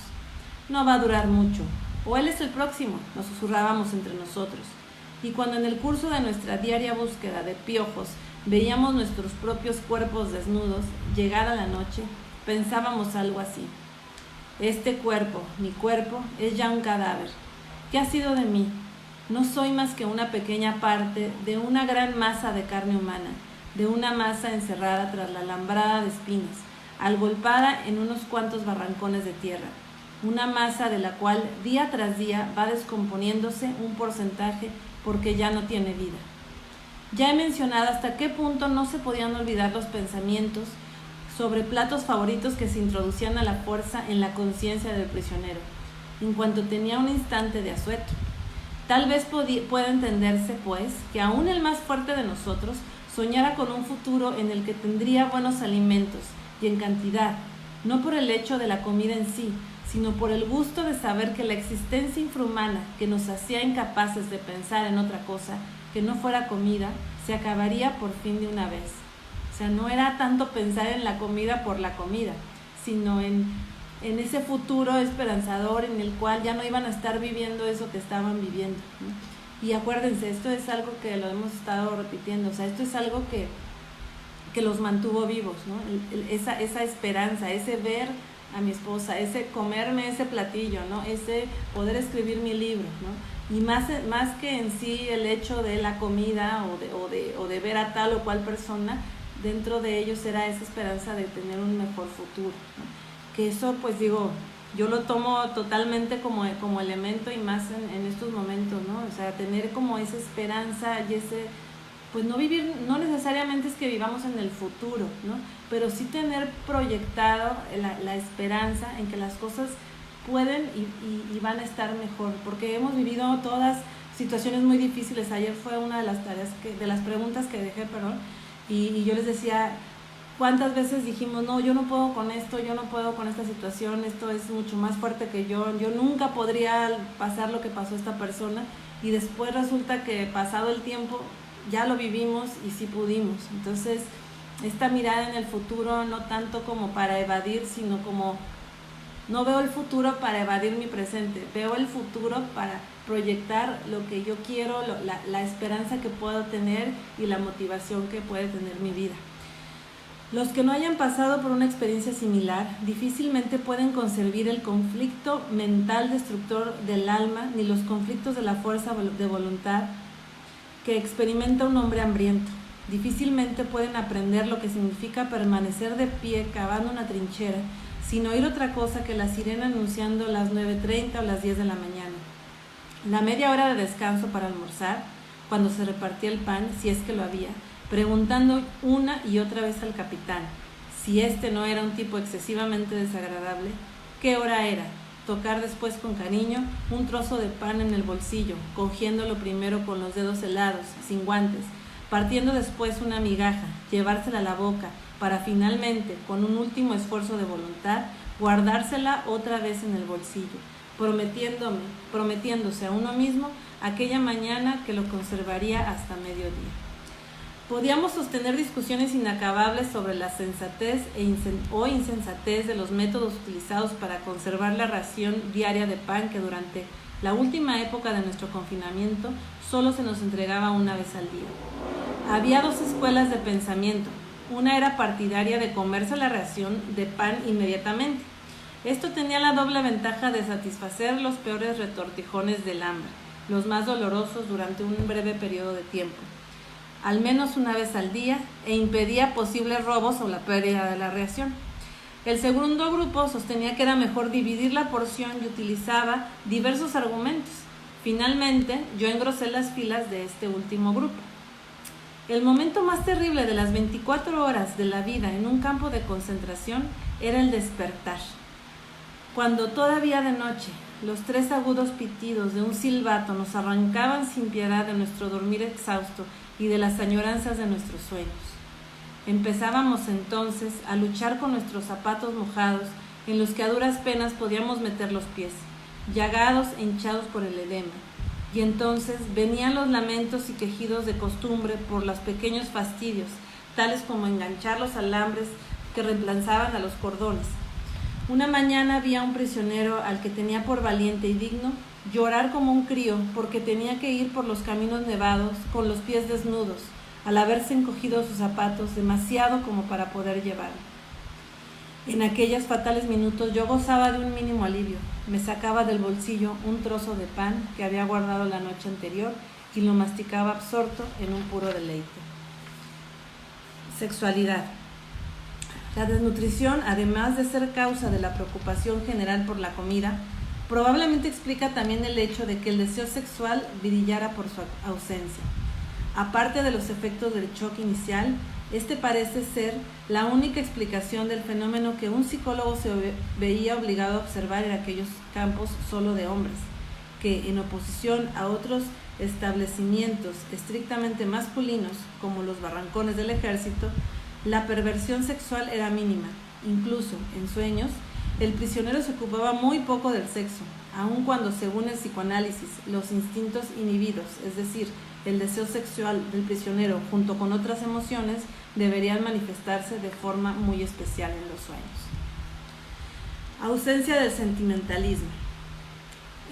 No va a durar mucho, o él es el próximo, nos susurrábamos entre nosotros. Y cuando en el curso de nuestra diaria búsqueda de piojos veíamos nuestros propios cuerpos desnudos, llegada la noche, pensábamos algo así: Este cuerpo, mi cuerpo, es ya un cadáver. ¿Qué ha sido de mí? No soy más que una pequeña parte de una gran masa de carne humana, de una masa encerrada tras la alambrada de espinas, agolpada en unos cuantos barrancones de tierra. Una masa de la cual día tras día va descomponiéndose un porcentaje porque ya no tiene vida. Ya he mencionado hasta qué punto no se podían olvidar los pensamientos sobre platos favoritos que se introducían a la fuerza en la conciencia del prisionero, en cuanto tenía un instante de asueto. Tal vez pueda entenderse, pues, que aún el más fuerte de nosotros soñara con un futuro en el que tendría buenos alimentos y en cantidad, no por el hecho de la comida en sí, sino por el gusto de saber que la existencia infrahumana que nos hacía incapaces de pensar en otra cosa que no fuera comida, se acabaría por fin de una vez. O sea, no era tanto pensar en la comida por la comida, sino en ese futuro esperanzador en el cual ya no iban a estar viviendo eso que estaban viviendo, ¿no? Y acuérdense, esto es algo que lo hemos estado repitiendo, o sea, esto es algo que los mantuvo vivos, ¿no? Esa esperanza, ese ver a mi esposa, ese comerme ese platillo, ¿no? Ese poder escribir mi libro, ¿no? Y más que en sí el hecho de la comida o de ver a tal o cual persona, dentro de ellos era esa esperanza de tener un mejor futuro, ¿no? Que eso, pues digo, yo lo tomo totalmente como elemento y más en estos momentos, ¿no? O sea, tener como esa esperanza y ese, pues no vivir, no necesariamente es que vivamos en el futuro, ¿no? Pero sí tener proyectado la esperanza en que las cosas pueden y van a estar mejor, porque hemos vivido todas situaciones muy difíciles. Ayer fue una de las tareas, de las preguntas que dejé, y yo les decía, ¿cuántas veces dijimos, no, yo no puedo con esto, yo no puedo con esta situación, esto es mucho más fuerte que yo nunca podría pasar lo que pasó a esta persona? Y después resulta que pasado el tiempo ya lo vivimos y sí pudimos. Entonces, esta mirada en el futuro, no tanto como para evadir, sino como, no veo el futuro para evadir mi presente, veo el futuro para proyectar lo que yo quiero, la esperanza que puedo tener y la motivación que puede tener mi vida. Los que no hayan pasado por una experiencia similar difícilmente pueden concebir el conflicto mental destructor del alma ni los conflictos de la fuerza de voluntad que experimenta un hombre hambriento. Difícilmente pueden aprender lo que significa permanecer de pie cavando una trinchera sin oír otra cosa que la sirena anunciando las 9:30 o las 10 de la mañana. La media hora de descanso para almorzar, cuando se repartía el pan, si es que lo había, preguntando una y otra vez al capitán, si este no era un tipo excesivamente desagradable, qué hora era, tocar después con cariño un trozo de pan en el bolsillo, cogiéndolo primero con los dedos helados, sin guantes, partiendo después una migaja, llevársela a la boca, para finalmente, con un último esfuerzo de voluntad, guardársela otra vez en el bolsillo, prometiéndose a uno mismo aquella mañana que lo conservaría hasta mediodía. Podíamos sostener discusiones inacabables sobre la sensatez o insensatez de los métodos utilizados para conservar la ración diaria de pan que durante la última época de nuestro confinamiento solo se nos entregaba una vez al día. Había dos escuelas de pensamiento. Una era partidaria de comerse la ración de pan inmediatamente. Esto tenía la doble ventaja de satisfacer los peores retortijones del hambre, los más dolorosos durante un breve periodo de tiempo, al menos una vez al día, e impedía posibles robos o la pérdida de la ración. El segundo grupo sostenía que era mejor dividir la porción y utilizaba diversos argumentos. Finalmente, yo engrosé las filas de este último grupo. El momento más terrible de las 24 horas de la vida en un campo de concentración era el despertar. Cuando todavía de noche los 3 agudos pitidos de un silbato nos arrancaban sin piedad de nuestro dormir exhausto y de las añoranzas de nuestros sueños. Empezábamos entonces a luchar con nuestros zapatos mojados en los que a duras penas podíamos meter los pies, llagados e hinchados por el edema. Y entonces venían los lamentos y quejidos de costumbre por los pequeños fastidios, tales como enganchar los alambres que reemplazaban a los cordones. Una mañana vi a un prisionero al que tenía por valiente y digno llorar como un crío porque tenía que ir por los caminos nevados con los pies desnudos, al haberse encogido sus zapatos demasiado como para poder llevarlo. En aquellos fatales minutos yo gozaba de un mínimo alivio. Me sacaba del bolsillo un trozo de pan que había guardado la noche anterior y lo masticaba absorto en un puro deleite. Sexualidad. La desnutrición, además de ser causa de la preocupación general por la comida, probablemente explica también el hecho de que el deseo sexual brillara por su ausencia. Aparte de los efectos del shock inicial, este parece ser la única explicación del fenómeno que un psicólogo se veía obligado a observar en aquellos campos solo de hombres, que en oposición a otros establecimientos estrictamente masculinos, como los barrancones del ejército, la perversión sexual era mínima. Incluso en sueños, el prisionero se ocupaba muy poco del sexo, aun cuando, según el psicoanálisis, los instintos inhibidos, es decir, el deseo sexual del prisionero junto con otras emociones, deberían manifestarse de forma muy especial en los sueños. Ausencia del sentimentalismo.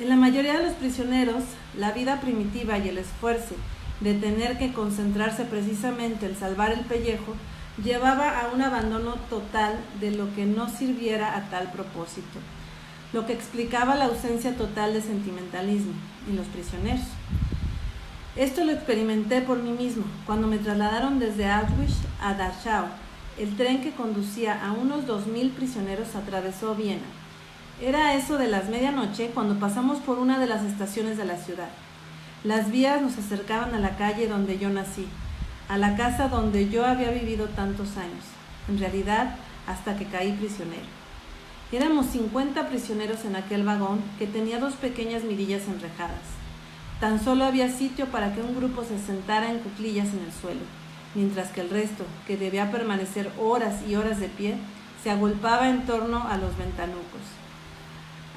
En la mayoría de los prisioneros, la vida primitiva y el esfuerzo de tener que concentrarse precisamente en salvar el pellejo llevaba a un abandono total de lo que no sirviera a tal propósito, lo que explicaba la ausencia total de sentimentalismo en los prisioneros. Esto lo experimenté por mí mismo cuando me trasladaron desde Auschwitz a Dachau. El tren que conducía a unos 2000 prisioneros atravesó Viena. Era eso de las medianoche cuando pasamos por una de las estaciones de la ciudad. Las vías nos acercaban a la calle donde yo nací, a la casa donde yo había vivido tantos años, en realidad hasta que caí prisionero. Éramos 50 prisioneros en aquel vagón que tenía 2 pequeñas mirillas enrejadas. Tan solo había sitio para que un grupo se sentara en cuclillas en el suelo, mientras que el resto, que debía permanecer horas y horas de pie, se agolpaba en torno a los ventanucos.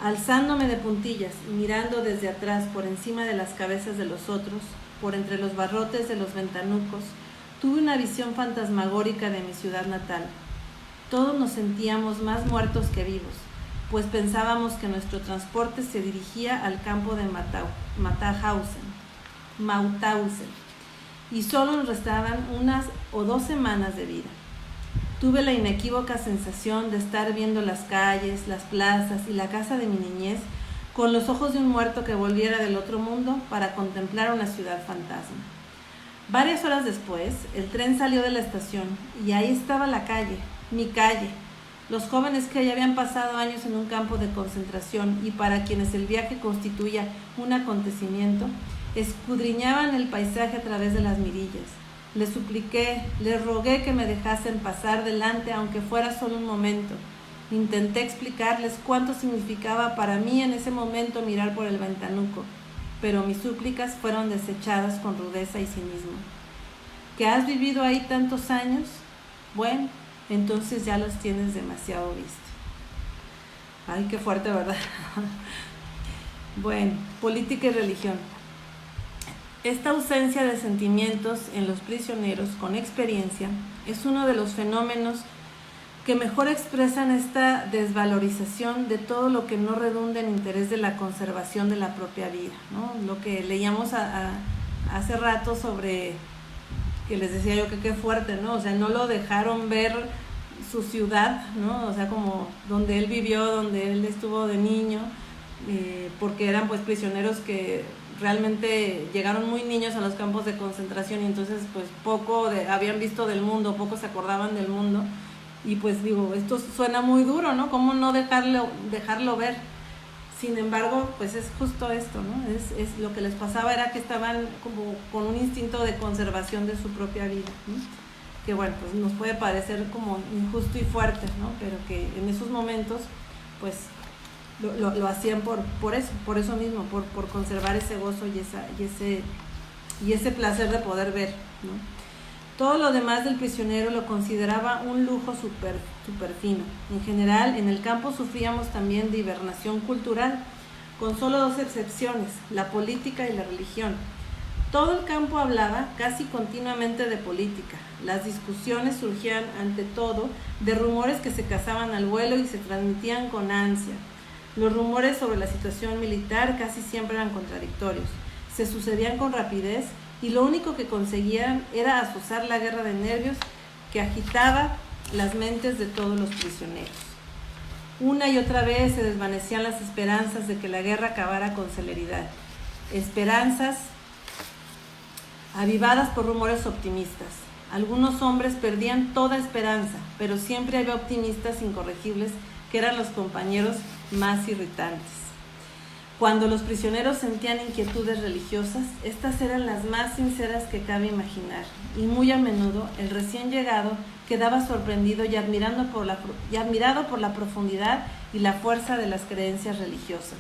Alzándome de puntillas y mirando desde atrás por encima de las cabezas de los otros, por entre los barrotes de los ventanucos, tuve una visión fantasmagórica de mi ciudad natal. Todos nos sentíamos más muertos que vivos, pues pensábamos que nuestro transporte se dirigía al campo de Mauthausen, y solo nos restaban 1 o 2 semanas de vida. Tuve la inequívoca sensación de estar viendo las calles, las plazas y la casa de mi niñez con los ojos de un muerto que volviera del otro mundo para contemplar una ciudad fantasma. Varias horas después, el tren salió de la estación y ahí estaba la calle, mi calle. Los jóvenes que ya habían pasado años en un campo de concentración y para quienes el viaje constituía un acontecimiento, escudriñaban el paisaje a través de las mirillas. Les supliqué, les rogué que me dejasen pasar delante aunque fuera solo un momento. Intenté explicarles cuánto significaba para mí en ese momento mirar por el ventanuco, pero mis súplicas fueron desechadas con rudeza y cinismo. ¿Que has vivido ahí tantos años? Bueno, entonces ya los tienes demasiado visto. Ay, qué fuerte, ¿verdad? Bueno, política y religión. Esta ausencia de sentimientos en los prisioneros con experiencia es uno de los fenómenos que mejor expresan esta desvalorización de todo lo que no redunda en interés de la conservación de la propia vida, ¿no? Lo que leíamos hace rato sobre, que les decía yo que qué fuerte, ¿no? O sea, no lo dejaron ver su ciudad, ¿no? O sea, como donde él vivió, donde él estuvo de niño, porque eran pues prisioneros que realmente llegaron muy niños a los campos de concentración y entonces pues poco habían visto del mundo, poco se acordaban del mundo. Y pues digo, esto suena muy duro, ¿no? ¿Cómo no dejarlo ver? Sin embargo, pues es justo esto, ¿no? Es lo que les pasaba era que estaban como con un instinto de conservación de su propia vida, ¿no? Que bueno, pues nos puede parecer como injusto y fuerte, ¿no? Pero que en esos momentos, pues lo hacían por eso mismo, por conservar ese gozo y ese placer de poder ver, ¿no? Todo lo demás del prisionero lo consideraba un lujo súper fino. En general, en el campo sufríamos también de hibernación cultural, con solo 2 excepciones, la política y la religión. Todo el campo hablaba casi continuamente de política. Las discusiones surgían ante todo de rumores que se cazaban al vuelo y se transmitían con ansia. Los rumores sobre la situación militar casi siempre eran contradictorios, se sucedían con rapidez y lo único que conseguían era azuzar la guerra de nervios que agitaba las mentes de todos los prisioneros. Una y otra vez se desvanecían las esperanzas de que la guerra acabara con celeridad. Esperanzas avivadas por rumores optimistas. Algunos hombres perdían toda esperanza, pero siempre había optimistas incorregibles que eran los compañeros más irritantes. Cuando los prisioneros sentían inquietudes religiosas, estas eran las más sinceras que cabe imaginar, y muy a menudo el recién llegado quedaba sorprendido y admirado por la profundidad y la fuerza de las creencias religiosas.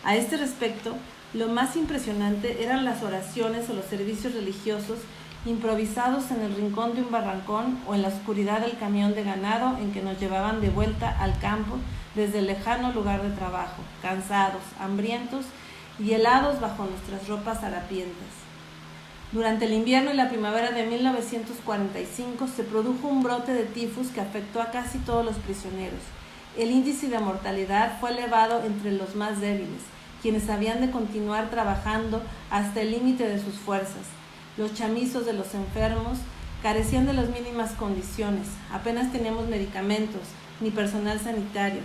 A este respecto, lo más impresionante eran las oraciones o los servicios religiosos improvisados en el rincón de un barrancón o en la oscuridad del camión de ganado en que nos llevaban de vuelta al campo desde el lejano lugar de trabajo, cansados, hambrientos y helados bajo nuestras ropas harapientas. Durante el invierno y la primavera de 1945 se produjo un brote de tifus que afectó a casi todos los prisioneros. El índice de mortalidad fue elevado entre los más débiles, quienes habían de continuar trabajando hasta el límite de sus fuerzas. Los chamizos de los enfermos carecían de las mínimas condiciones, apenas teníamos medicamentos, ni personal sanitario.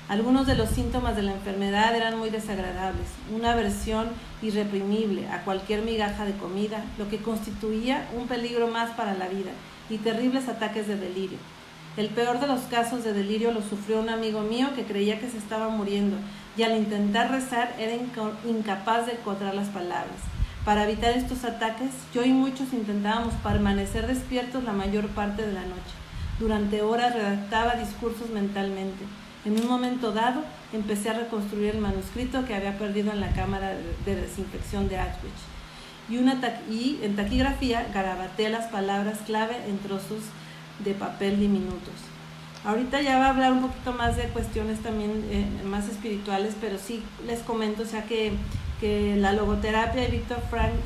Algunos de los síntomas de la enfermedad eran muy desagradables, una aversión irreprimible a cualquier migaja de comida, lo que constituía un peligro más para la vida, y terribles ataques de delirio. El peor de los casos de delirio lo sufrió un amigo mío que creía que se estaba muriendo, y al intentar rezar era incapaz de encontrar las palabras. Para evitar estos ataques, yo y muchos intentábamos permanecer despiertos la mayor parte de la noche. Durante horas redactaba discursos mentalmente. En un momento dado, empecé a reconstruir el manuscrito que había perdido en la cámara de desinfección de Auschwitz. Y en taquigrafía garabateé las palabras clave en trozos de papel diminutos. Ahorita ya va a hablar un poquito más de cuestiones también más espirituales, pero sí les comento, o sea que la logoterapia de Viktor Frankl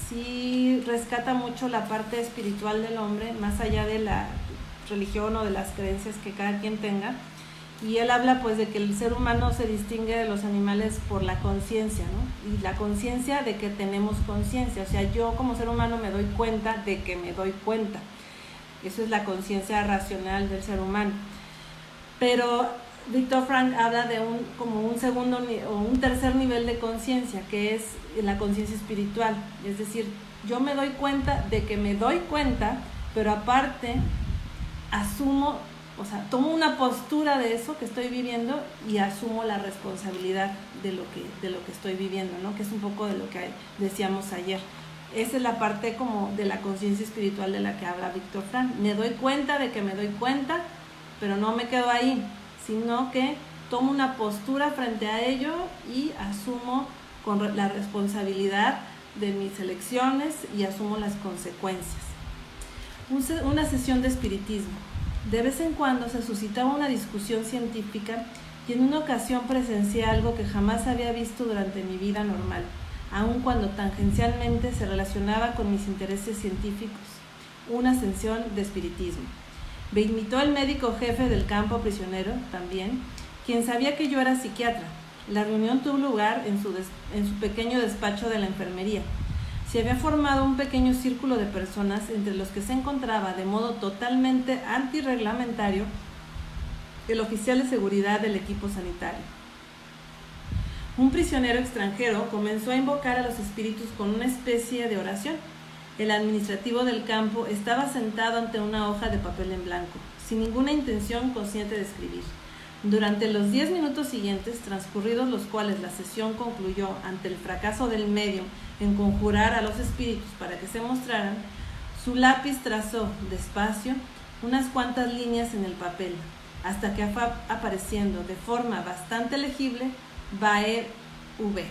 sí rescata mucho la parte espiritual del hombre, más allá de la religión o de las creencias que cada quien tenga. Y él habla pues de que el ser humano se distingue de los animales por la conciencia, ¿no? Y la conciencia de que tenemos conciencia, o sea, yo como ser humano me doy cuenta de que me doy cuenta. Eso es la conciencia racional del ser humano. Pero Viktor Frankl habla de como un segundo o un tercer nivel de conciencia, que es la conciencia espiritual. Es decir, yo me doy cuenta de que me doy cuenta, pero aparte asumo, o sea, tomo una postura de eso que estoy viviendo y asumo la responsabilidad de lo que estoy viviendo, ¿no? Que es un poco de lo que decíamos ayer. Esa es la parte como de la conciencia espiritual de la que habla Viktor Frankl. Me doy cuenta de que me doy cuenta, pero no me quedo ahí, sino que tomo una postura frente a ello y asumo con la responsabilidad de mis elecciones y asumo las consecuencias. Una sesión de espiritismo. De vez en cuando se suscitaba una discusión científica y en una ocasión presencié algo que jamás había visto durante mi vida normal, aun cuando tangencialmente se relacionaba con mis intereses científicos, una sesión de espiritismo. Me invitó el médico jefe del campo prisionero, también, quien sabía que yo era psiquiatra. La reunión tuvo lugar en su pequeño despacho de la enfermería. Se había formado un pequeño círculo de personas entre los que se encontraba de modo totalmente antirreglamentario el oficial de seguridad del equipo sanitario. Un prisionero extranjero comenzó a invocar a los espíritus con una especie de oración. El administrativo del campo estaba sentado ante una hoja de papel en blanco, sin ninguna intención consciente de escribir. Durante los 10 minutos siguientes, transcurridos los cuales la sesión concluyó ante el fracaso del medium en conjurar a los espíritus para que se mostraran, su lápiz trazó despacio unas cuantas líneas en el papel, hasta que fue apareciendo de forma bastante legible Vae V.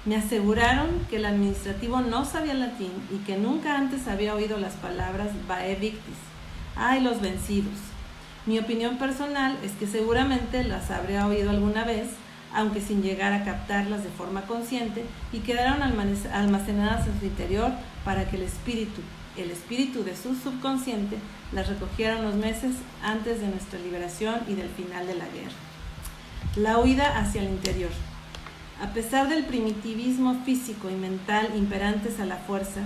Me aseguraron que el administrativo no sabía latín y que nunca antes había oído las palabras Vae Victis. ¡Ay, los vencidos! Mi opinión personal es que seguramente las habría oído alguna vez, aunque sin llegar a captarlas de forma consciente, y quedaron almacenadas en su interior para que el espíritu de su subconsciente, las recogiera unos meses antes de nuestra liberación y del final de la guerra. La huida hacia el interior. A pesar del primitivismo físico y mental imperantes a la fuerza,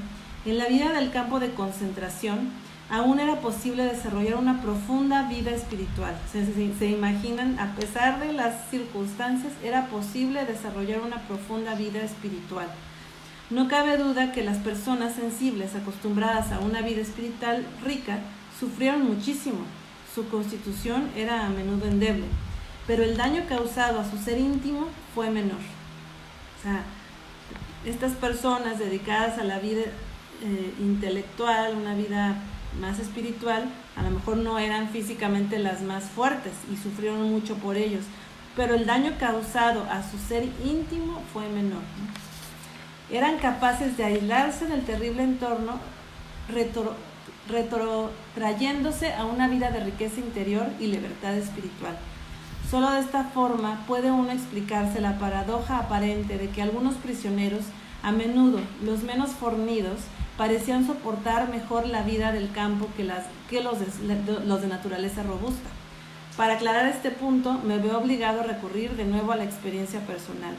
en la vida del campo de concentración aún era posible desarrollar una profunda vida espiritual. Se imaginan, a pesar de las circunstancias, era posible desarrollar una profunda vida espiritual. No cabe duda que las personas sensibles, acostumbradas a una vida espiritual rica, sufrieron muchísimo. Su constitución era a menudo endeble, pero el daño causado a su ser íntimo fue menor. O sea, estas personas dedicadas a la vida intelectual, una vida más espiritual, a lo mejor no eran físicamente las más fuertes y sufrieron mucho por ellos, pero el daño causado a su ser íntimo fue menor, ¿no? Eran capaces de aislarse del terrible entorno, retrotrayéndose a una vida de riqueza interior y libertad espiritual. Solo de esta forma puede uno explicarse la paradoja aparente de que algunos prisioneros, a menudo los menos fornidos, parecían soportar mejor la vida del campo que los de naturaleza robusta. Para aclarar este punto, me veo obligado a recurrir de nuevo a la experiencia personal.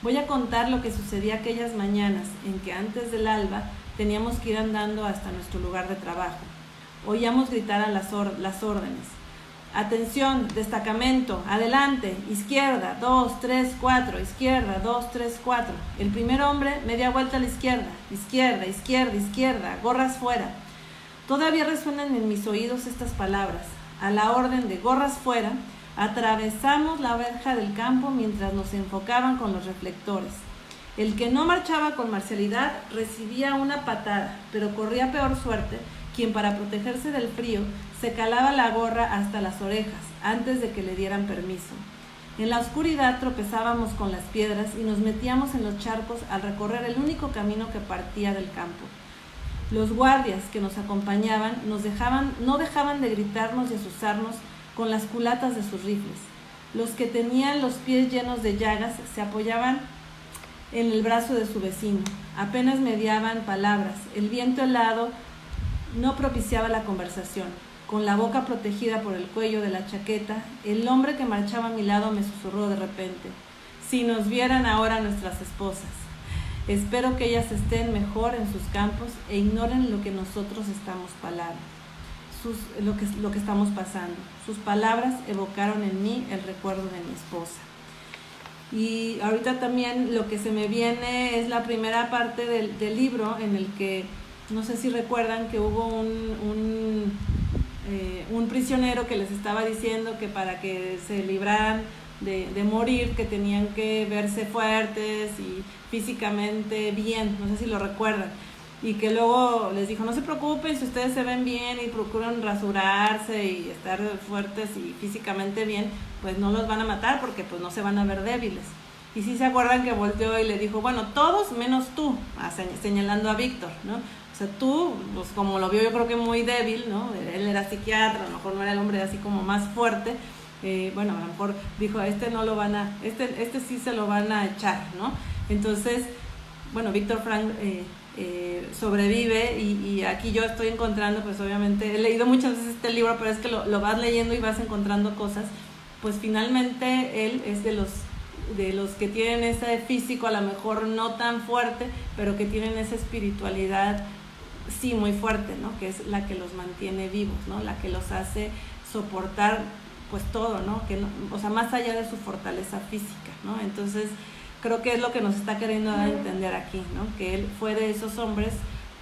Voy a contar lo que sucedía aquellas mañanas en que antes del alba teníamos que ir andando hasta nuestro lugar de trabajo. Oíamos gritar a las órdenes. Atención, destacamento, adelante, izquierda, 2, 3, 4, izquierda, 2, 3, 4. El primer hombre, media vuelta a la izquierda, izquierda, izquierda, izquierda, gorras fuera. Todavía resuenan en mis oídos estas palabras. A la orden de gorras fuera, atravesamos la verja del campo mientras nos enfocaban con los reflectores. El que no marchaba con marcialidad recibía una patada, pero corría peor suerte quien para protegerse del frío se calaba la gorra hasta las orejas antes de que le dieran permiso. En la oscuridad tropezábamos con las piedras y nos metíamos en los charcos al recorrer el único camino que partía del campo. Los guardias que nos acompañaban no dejaban de gritarnos y azuzarnos con las culatas de sus rifles. Los que tenían los pies llenos de llagas se apoyaban en el brazo de su vecino. Apenas mediaban palabras. El viento helado no propiciaba la conversación. Con la boca protegida por el cuello de la chaqueta, el hombre que marchaba a mi lado me susurró de repente: si nos vieran ahora nuestras esposas. Espero que ellas estén mejor en sus campos e ignoren lo que nosotros estamos lo que estamos pasando. Sus palabras evocaron en mí el recuerdo de mi esposa. Y ahorita también lo que se me viene es la primera parte del libro, en el que no sé si recuerdan que hubo un prisionero que les estaba diciendo que para que se libraran de morir, que tenían que verse fuertes y físicamente bien, no sé si lo recuerdan, y que luego les dijo: no se preocupen, si ustedes se ven bien y procuran rasurarse y estar fuertes y físicamente bien, pues no los van a matar porque pues no se van a ver débiles. Y sí se acuerdan que volteó y le dijo: bueno, todos menos tú, señalando a Víctor, ¿no? O sea, tú, pues como lo vio yo creo que muy débil, ¿no? Él era psiquiatra, a lo mejor no era el hombre así como más fuerte. Bueno, a lo mejor dijo: no lo van a, este sí se lo van a echar, ¿no? Entonces, bueno, Víctor Frank sobrevive y aquí yo estoy encontrando, pues obviamente, he leído muchas veces este libro, pero es que lo vas leyendo y vas encontrando cosas. Pues finalmente él es de los que tienen ese físico a lo mejor no tan fuerte, pero que tienen esa espiritualidad sí muy fuerte, ¿no? Que es la que los mantiene vivos, ¿no? La que los hace soportar pues todo, ¿no? O sea, más allá de su fortaleza física, ¿no? Entonces creo que es lo que nos está queriendo dar a entender aquí, ¿no? Que él fue de esos hombres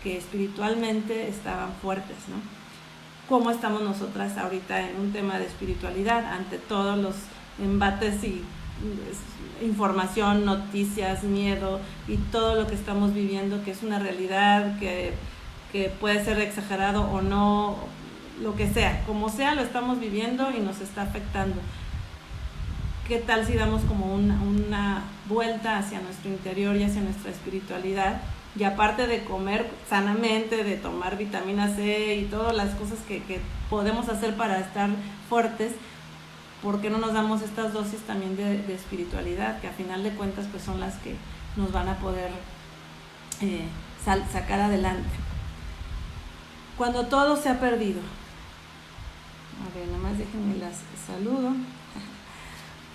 que espiritualmente estaban fuertes, ¿no? ¿Cómo estamos nosotras ahorita en un tema de espiritualidad ante todos los embates y información, noticias, miedo y todo lo que estamos viviendo, que es una realidad que puede ser exagerado o no, lo que sea, como sea, lo estamos viviendo y nos está afectando? ¿Qué tal si damos como una vuelta hacia nuestro interior y hacia nuestra espiritualidad? Y aparte de comer sanamente, de tomar vitamina C y todas las cosas que podemos hacer para estar fuertes, ¿por qué no nos damos estas dosis también de espiritualidad, que a final de cuentas pues son las que nos van a poder sacar adelante? Cuando todo se ha perdido. A ver, nada más déjenme las saludo.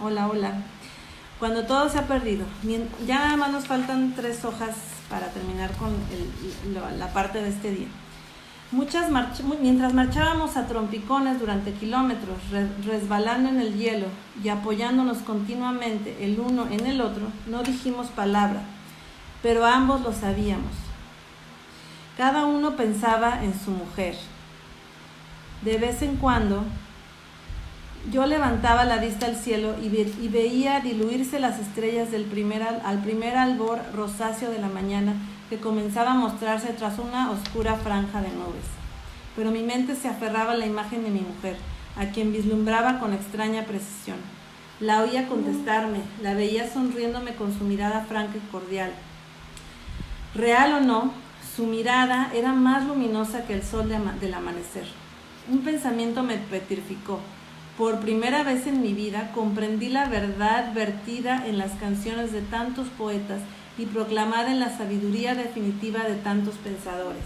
Hola, hola. Cuando todo se ha perdido. Ya nada más nos faltan 3 hojas para terminar con la parte de este día. Mientras marchábamos a trompicones durante kilómetros, resbalando en el hielo y apoyándonos continuamente el uno en el otro, no dijimos palabra, pero ambos lo sabíamos. Cada uno pensaba en su mujer. De vez en cuando, yo levantaba la vista al cielo y veía diluirse las estrellas al primer albor rosáceo de la mañana, que comenzaba a mostrarse tras una oscura franja de nubes. Pero mi mente se aferraba a la imagen de mi mujer, a quien vislumbraba con extraña precisión. La oía contestarme, la veía sonriéndome con su mirada franca y cordial. Real o no, su mirada era más luminosa que el sol del amanecer. Un pensamiento me petrificó. Por primera vez en mi vida comprendí la verdad vertida en las canciones de tantos poetas y proclamada en la sabiduría definitiva de tantos pensadores.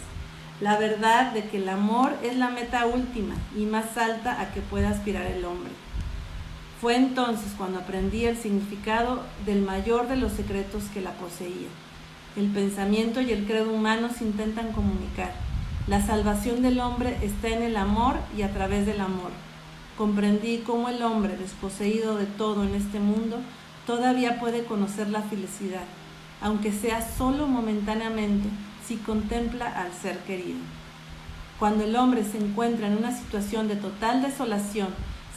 La verdad de que el amor es la meta última y más alta a que pueda aspirar el hombre. Fue entonces cuando aprendí el significado del mayor de los secretos que la poseía. El pensamiento y el credo humano se intentan comunicar. La salvación del hombre está en el amor y a través del amor. Comprendí cómo el hombre, desposeído de todo en este mundo, todavía puede conocer la felicidad, aunque sea solo momentáneamente, si contempla al ser querido. Cuando el hombre se encuentra en una situación de total desolación,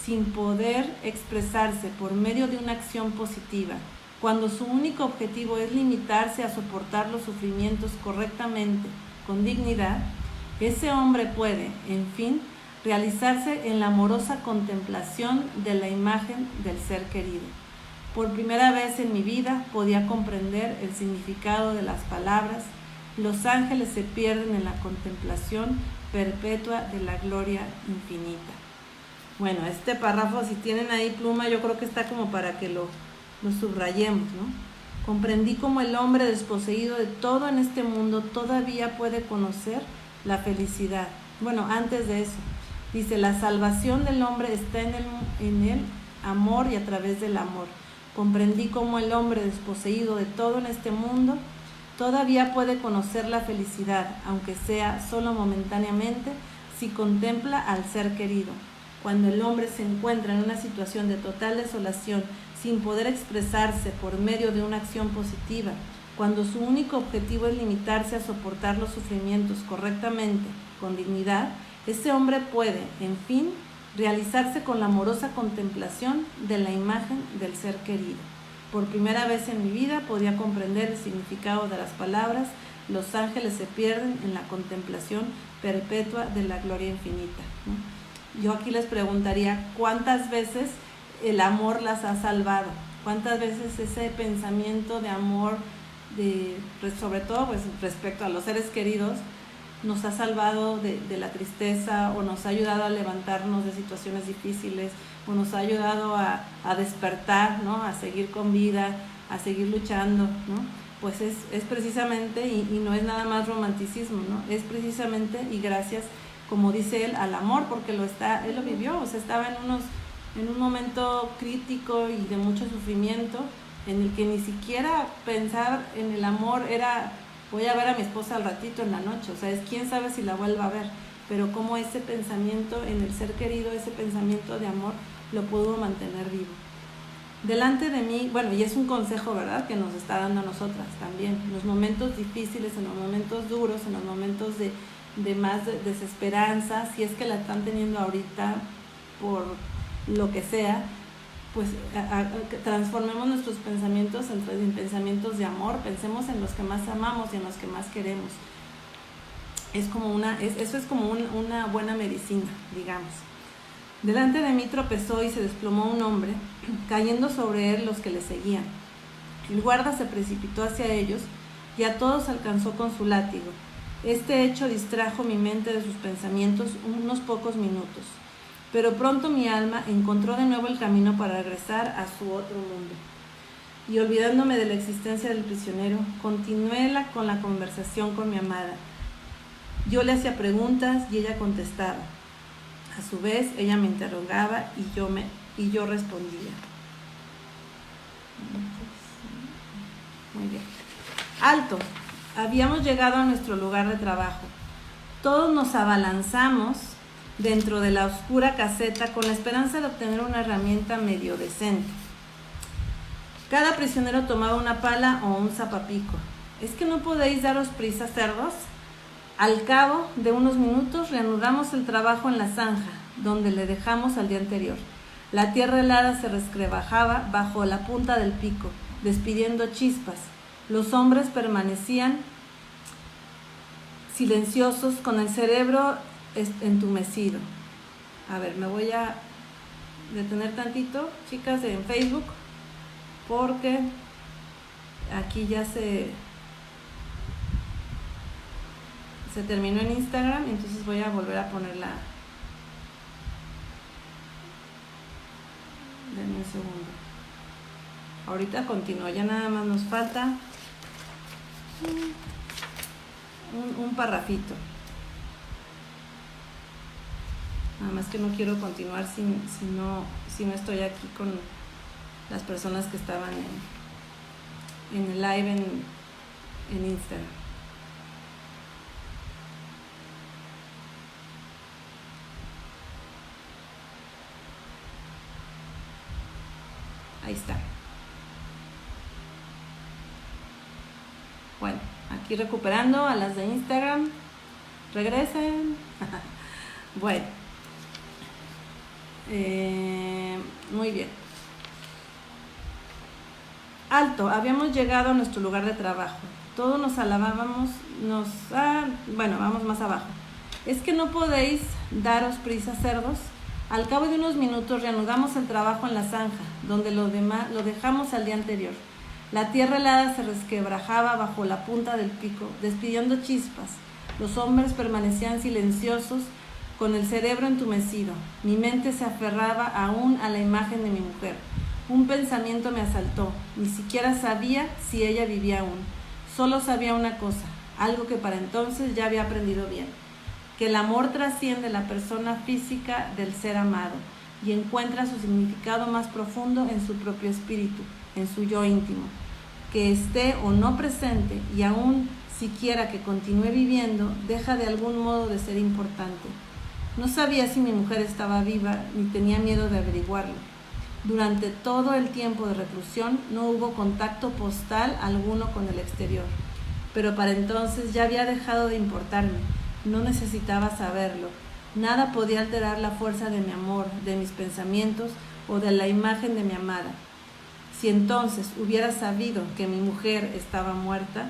sin poder expresarse por medio de una acción positiva, cuando su único objetivo es limitarse a soportar los sufrimientos correctamente, con dignidad, ese hombre puede, en fin, realizarse en la amorosa contemplación de la imagen del ser querido. Por primera vez en mi vida podía comprender el significado de las palabras: los ángeles se pierden en la contemplación perpetua de la gloria infinita. Bueno, este párrafo, si tienen ahí pluma, yo creo que está como para que lo subrayemos, ¿no? Comprendí cómo el hombre desposeído de todo en este mundo todavía puede conocer la felicidad. Bueno, antes de eso, dice: la salvación del hombre está en el amor y a través del amor. Comprendí cómo el hombre desposeído de todo en este mundo todavía puede conocer la felicidad, aunque sea solo momentáneamente, si contempla al ser querido. Cuando el hombre se encuentra en una situación de total desolación, sin poder expresarse por medio de una acción positiva, cuando su único objetivo es limitarse a soportar los sufrimientos correctamente, con dignidad, ese hombre puede, en fin, realizarse con la amorosa contemplación de la imagen del ser querido. Por primera vez en mi vida podía comprender el significado de las palabras: los ángeles se pierden en la contemplación perpetua de la gloria infinita, ¿no? Yo aquí les preguntaría, ¿cuántas veces el amor las ha salvado? ¿Cuántas veces ese pensamiento de amor, sobre todo pues, respecto a los seres queridos, nos ha salvado de la tristeza, o nos ha ayudado a levantarnos de situaciones difíciles, o nos ha ayudado a despertar, ¿no? A seguir con vida, a seguir luchando, ¿no? Pues es precisamente, y no es nada más romanticismo, ¿no? Es precisamente, y gracias, como dice él, al amor, porque él lo vivió. O sea, estaba en un momento crítico y de mucho sufrimiento, en el que ni siquiera pensar en el amor era: voy a ver a mi esposa al ratito en la noche. O sea, quién sabe si la vuelva a ver, pero como ese pensamiento en el ser querido, ese pensamiento de amor, lo pudo mantener vivo. Delante de mí, bueno, y es un consejo, ¿verdad?, que nos está dando a nosotras también, en los momentos difíciles, en los momentos duros, en los momentos de más desesperanza, si es que la están teniendo ahorita por lo que sea, pues transformemos nuestros pensamientos en pensamientos de amor. Pensemos en los que más amamos y en los que más queremos. Eso es como una buena medicina, digamos. Delante de mí tropezó y se desplomó un hombre, cayendo sobre él los que le seguían. El guarda se precipitó hacia ellos y a todos alcanzó con su látigo. Este hecho distrajo mi mente de sus pensamientos unos pocos minutos, pero pronto mi alma encontró de nuevo el camino para regresar a su otro mundo. Y olvidándome de la existencia del prisionero, continué con la conversación con mi amada. Yo le hacía preguntas y ella contestaba. A su vez, ella me interrogaba y yo respondía. Muy bien. Alto. Habíamos llegado a nuestro lugar de trabajo. Todos nos abalanzamos dentro de la oscura caseta con la esperanza de obtener una herramienta medio decente. Cada prisionero tomaba una pala o un zapapico. ¿Es que no podéis daros prisa, cerdos? Al cabo de unos minutos reanudamos el trabajo en la zanja, donde le dejamos al día anterior. La tierra helada se resquebrajaba bajo la punta del pico, despidiendo chispas. Los hombres permanecían silenciosos, con el cerebro entumecido. A ver, me voy a detener tantito, chicas, en Facebook, porque aquí ya se terminó en Instagram, entonces voy a volver a ponerla. Denme un segundo. Ahorita continúo, ya nada más nos falta un parrafito. Nada más que no quiero continuar si no estoy aquí con las personas que estaban en el live en Instagram. Ahí está. Bueno, aquí recuperando a las de Instagram. Regresen. Bueno. Muy bien. Alto, habíamos llegado a nuestro lugar de trabajo. Todos nos alabábamos, bueno, vamos más abajo. ¿Es que no podéis daros prisa, cerdos? Al cabo de unos minutos reanudamos el trabajo en la zanja, donde lo dejamos al día anterior. La tierra helada se resquebrajaba bajo la punta del pico, despidiendo chispas. Los hombres permanecían silenciosos, con el cerebro entumecido. Mi mente se aferraba aún a la imagen de mi mujer. Un pensamiento me asaltó. Ni siquiera sabía si ella vivía aún. Solo sabía una cosa, algo que para entonces ya había aprendido bien: que el amor trasciende la persona física del ser amado y encuentra su significado más profundo en su propio espíritu, en su yo íntimo. Que esté o no presente, y aún siquiera que continúe viviendo, deja de algún modo de ser importante. No sabía si mi mujer estaba viva, ni tenía miedo de averiguarlo. Durante todo el tiempo de reclusión no hubo contacto postal alguno con el exterior, pero para entonces ya había dejado de importarme. No necesitaba saberlo. Nada podía alterar la fuerza de mi amor, de mis pensamientos o de la imagen de mi amada. Si entonces hubiera sabido que mi mujer estaba muerta,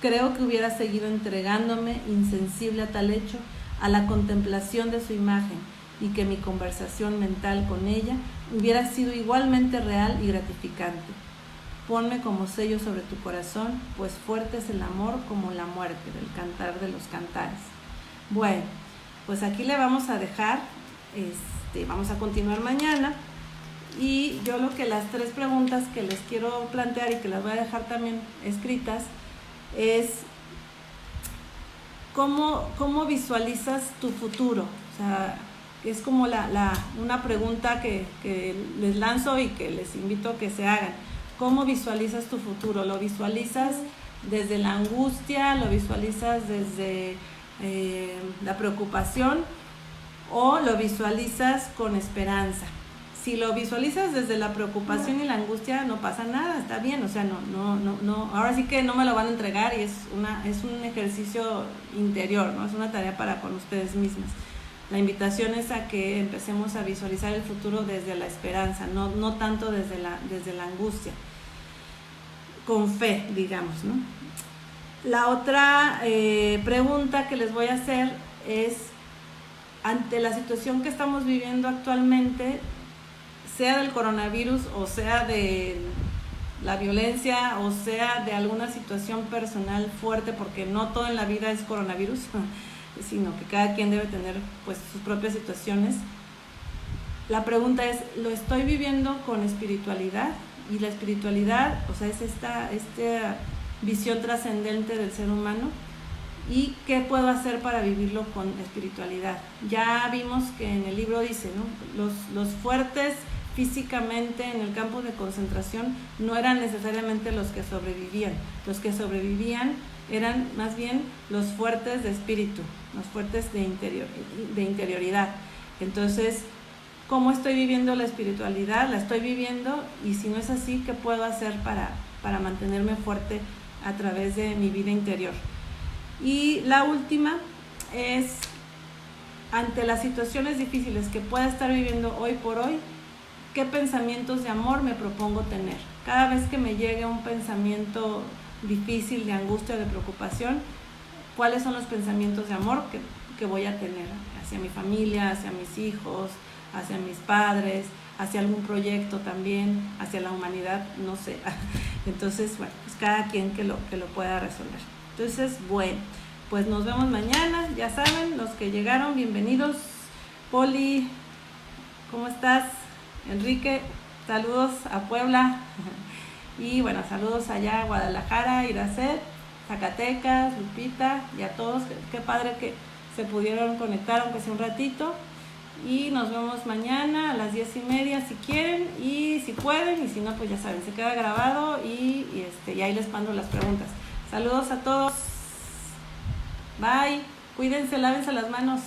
creo que hubiera seguido entregándome, insensible a tal hecho, a la contemplación de su imagen, y que mi conversación mental con ella hubiera sido igualmente real y gratificante. Ponme como sello sobre tu corazón, pues fuerte es el amor como la muerte, del Cantar de los Cantares. Bueno, pues aquí le vamos a dejar, vamos a continuar mañana, y yo las 3 preguntas que les quiero plantear y que las voy a dejar también escritas es: ¿cómo visualizas tu futuro? O sea, es como una pregunta que les lanzo y que les invito a que se hagan. ¿Cómo visualizas tu futuro? ¿Lo visualizas desde la angustia? ¿Lo visualizas desde la preocupación? ¿O lo visualizas con esperanza? Si lo visualizas desde la preocupación y la angustia, no pasa nada, está bien, o sea, no, ahora sí que no me lo van a entregar, y es un ejercicio interior, ¿no? Es una tarea para con ustedes mismas. La invitación es a que empecemos a visualizar el futuro desde la esperanza, no tanto desde la angustia, con fe, digamos, ¿no? La otra pregunta que les voy a hacer es: ante la situación que estamos viviendo actualmente, sea del coronavirus o sea de la violencia o sea de alguna situación personal fuerte, porque no todo en la vida es coronavirus, sino que cada quien debe tener pues sus propias situaciones. La pregunta es: ¿lo estoy viviendo con espiritualidad? Y la espiritualidad, o sea, es esta visión trascendente del ser humano. ¿Y qué puedo hacer para vivirlo con espiritualidad? Ya vimos que en el libro dice, ¿no? Los fuertes físicamente en el campo de concentración no eran necesariamente los que sobrevivían. Los que sobrevivían eran más bien los fuertes de espíritu, los fuertes de interioridad. Entonces, ¿cómo estoy viviendo la espiritualidad? La estoy viviendo, y si no es así, ¿qué puedo hacer para mantenerme fuerte a través de mi vida interior? Y la última es, ante las situaciones difíciles que pueda estar viviendo hoy por hoy, ¿qué pensamientos de amor me propongo tener? Cada vez que me llegue un pensamiento difícil, de angustia, de preocupación, ¿cuáles son los pensamientos de amor que voy a tener hacia mi familia, hacia mis hijos, hacia mis padres, hacia algún proyecto también, hacia la humanidad? No sé. Entonces, bueno, pues cada quien que lo pueda resolver. Entonces, bueno, pues nos vemos mañana. Ya saben, los que llegaron, bienvenidos. Poli, ¿cómo estás? Enrique, saludos a Puebla. Y bueno, saludos allá a Guadalajara, Iracet, Zacatecas, Lupita y a todos. Qué padre que se pudieron conectar aunque sea un ratito. Y nos vemos mañana a las 10:30 si quieren y si pueden, y si no, pues ya saben, se queda grabado y ahí les mando las preguntas. Saludos a todos. Bye. Cuídense, lávense las manos.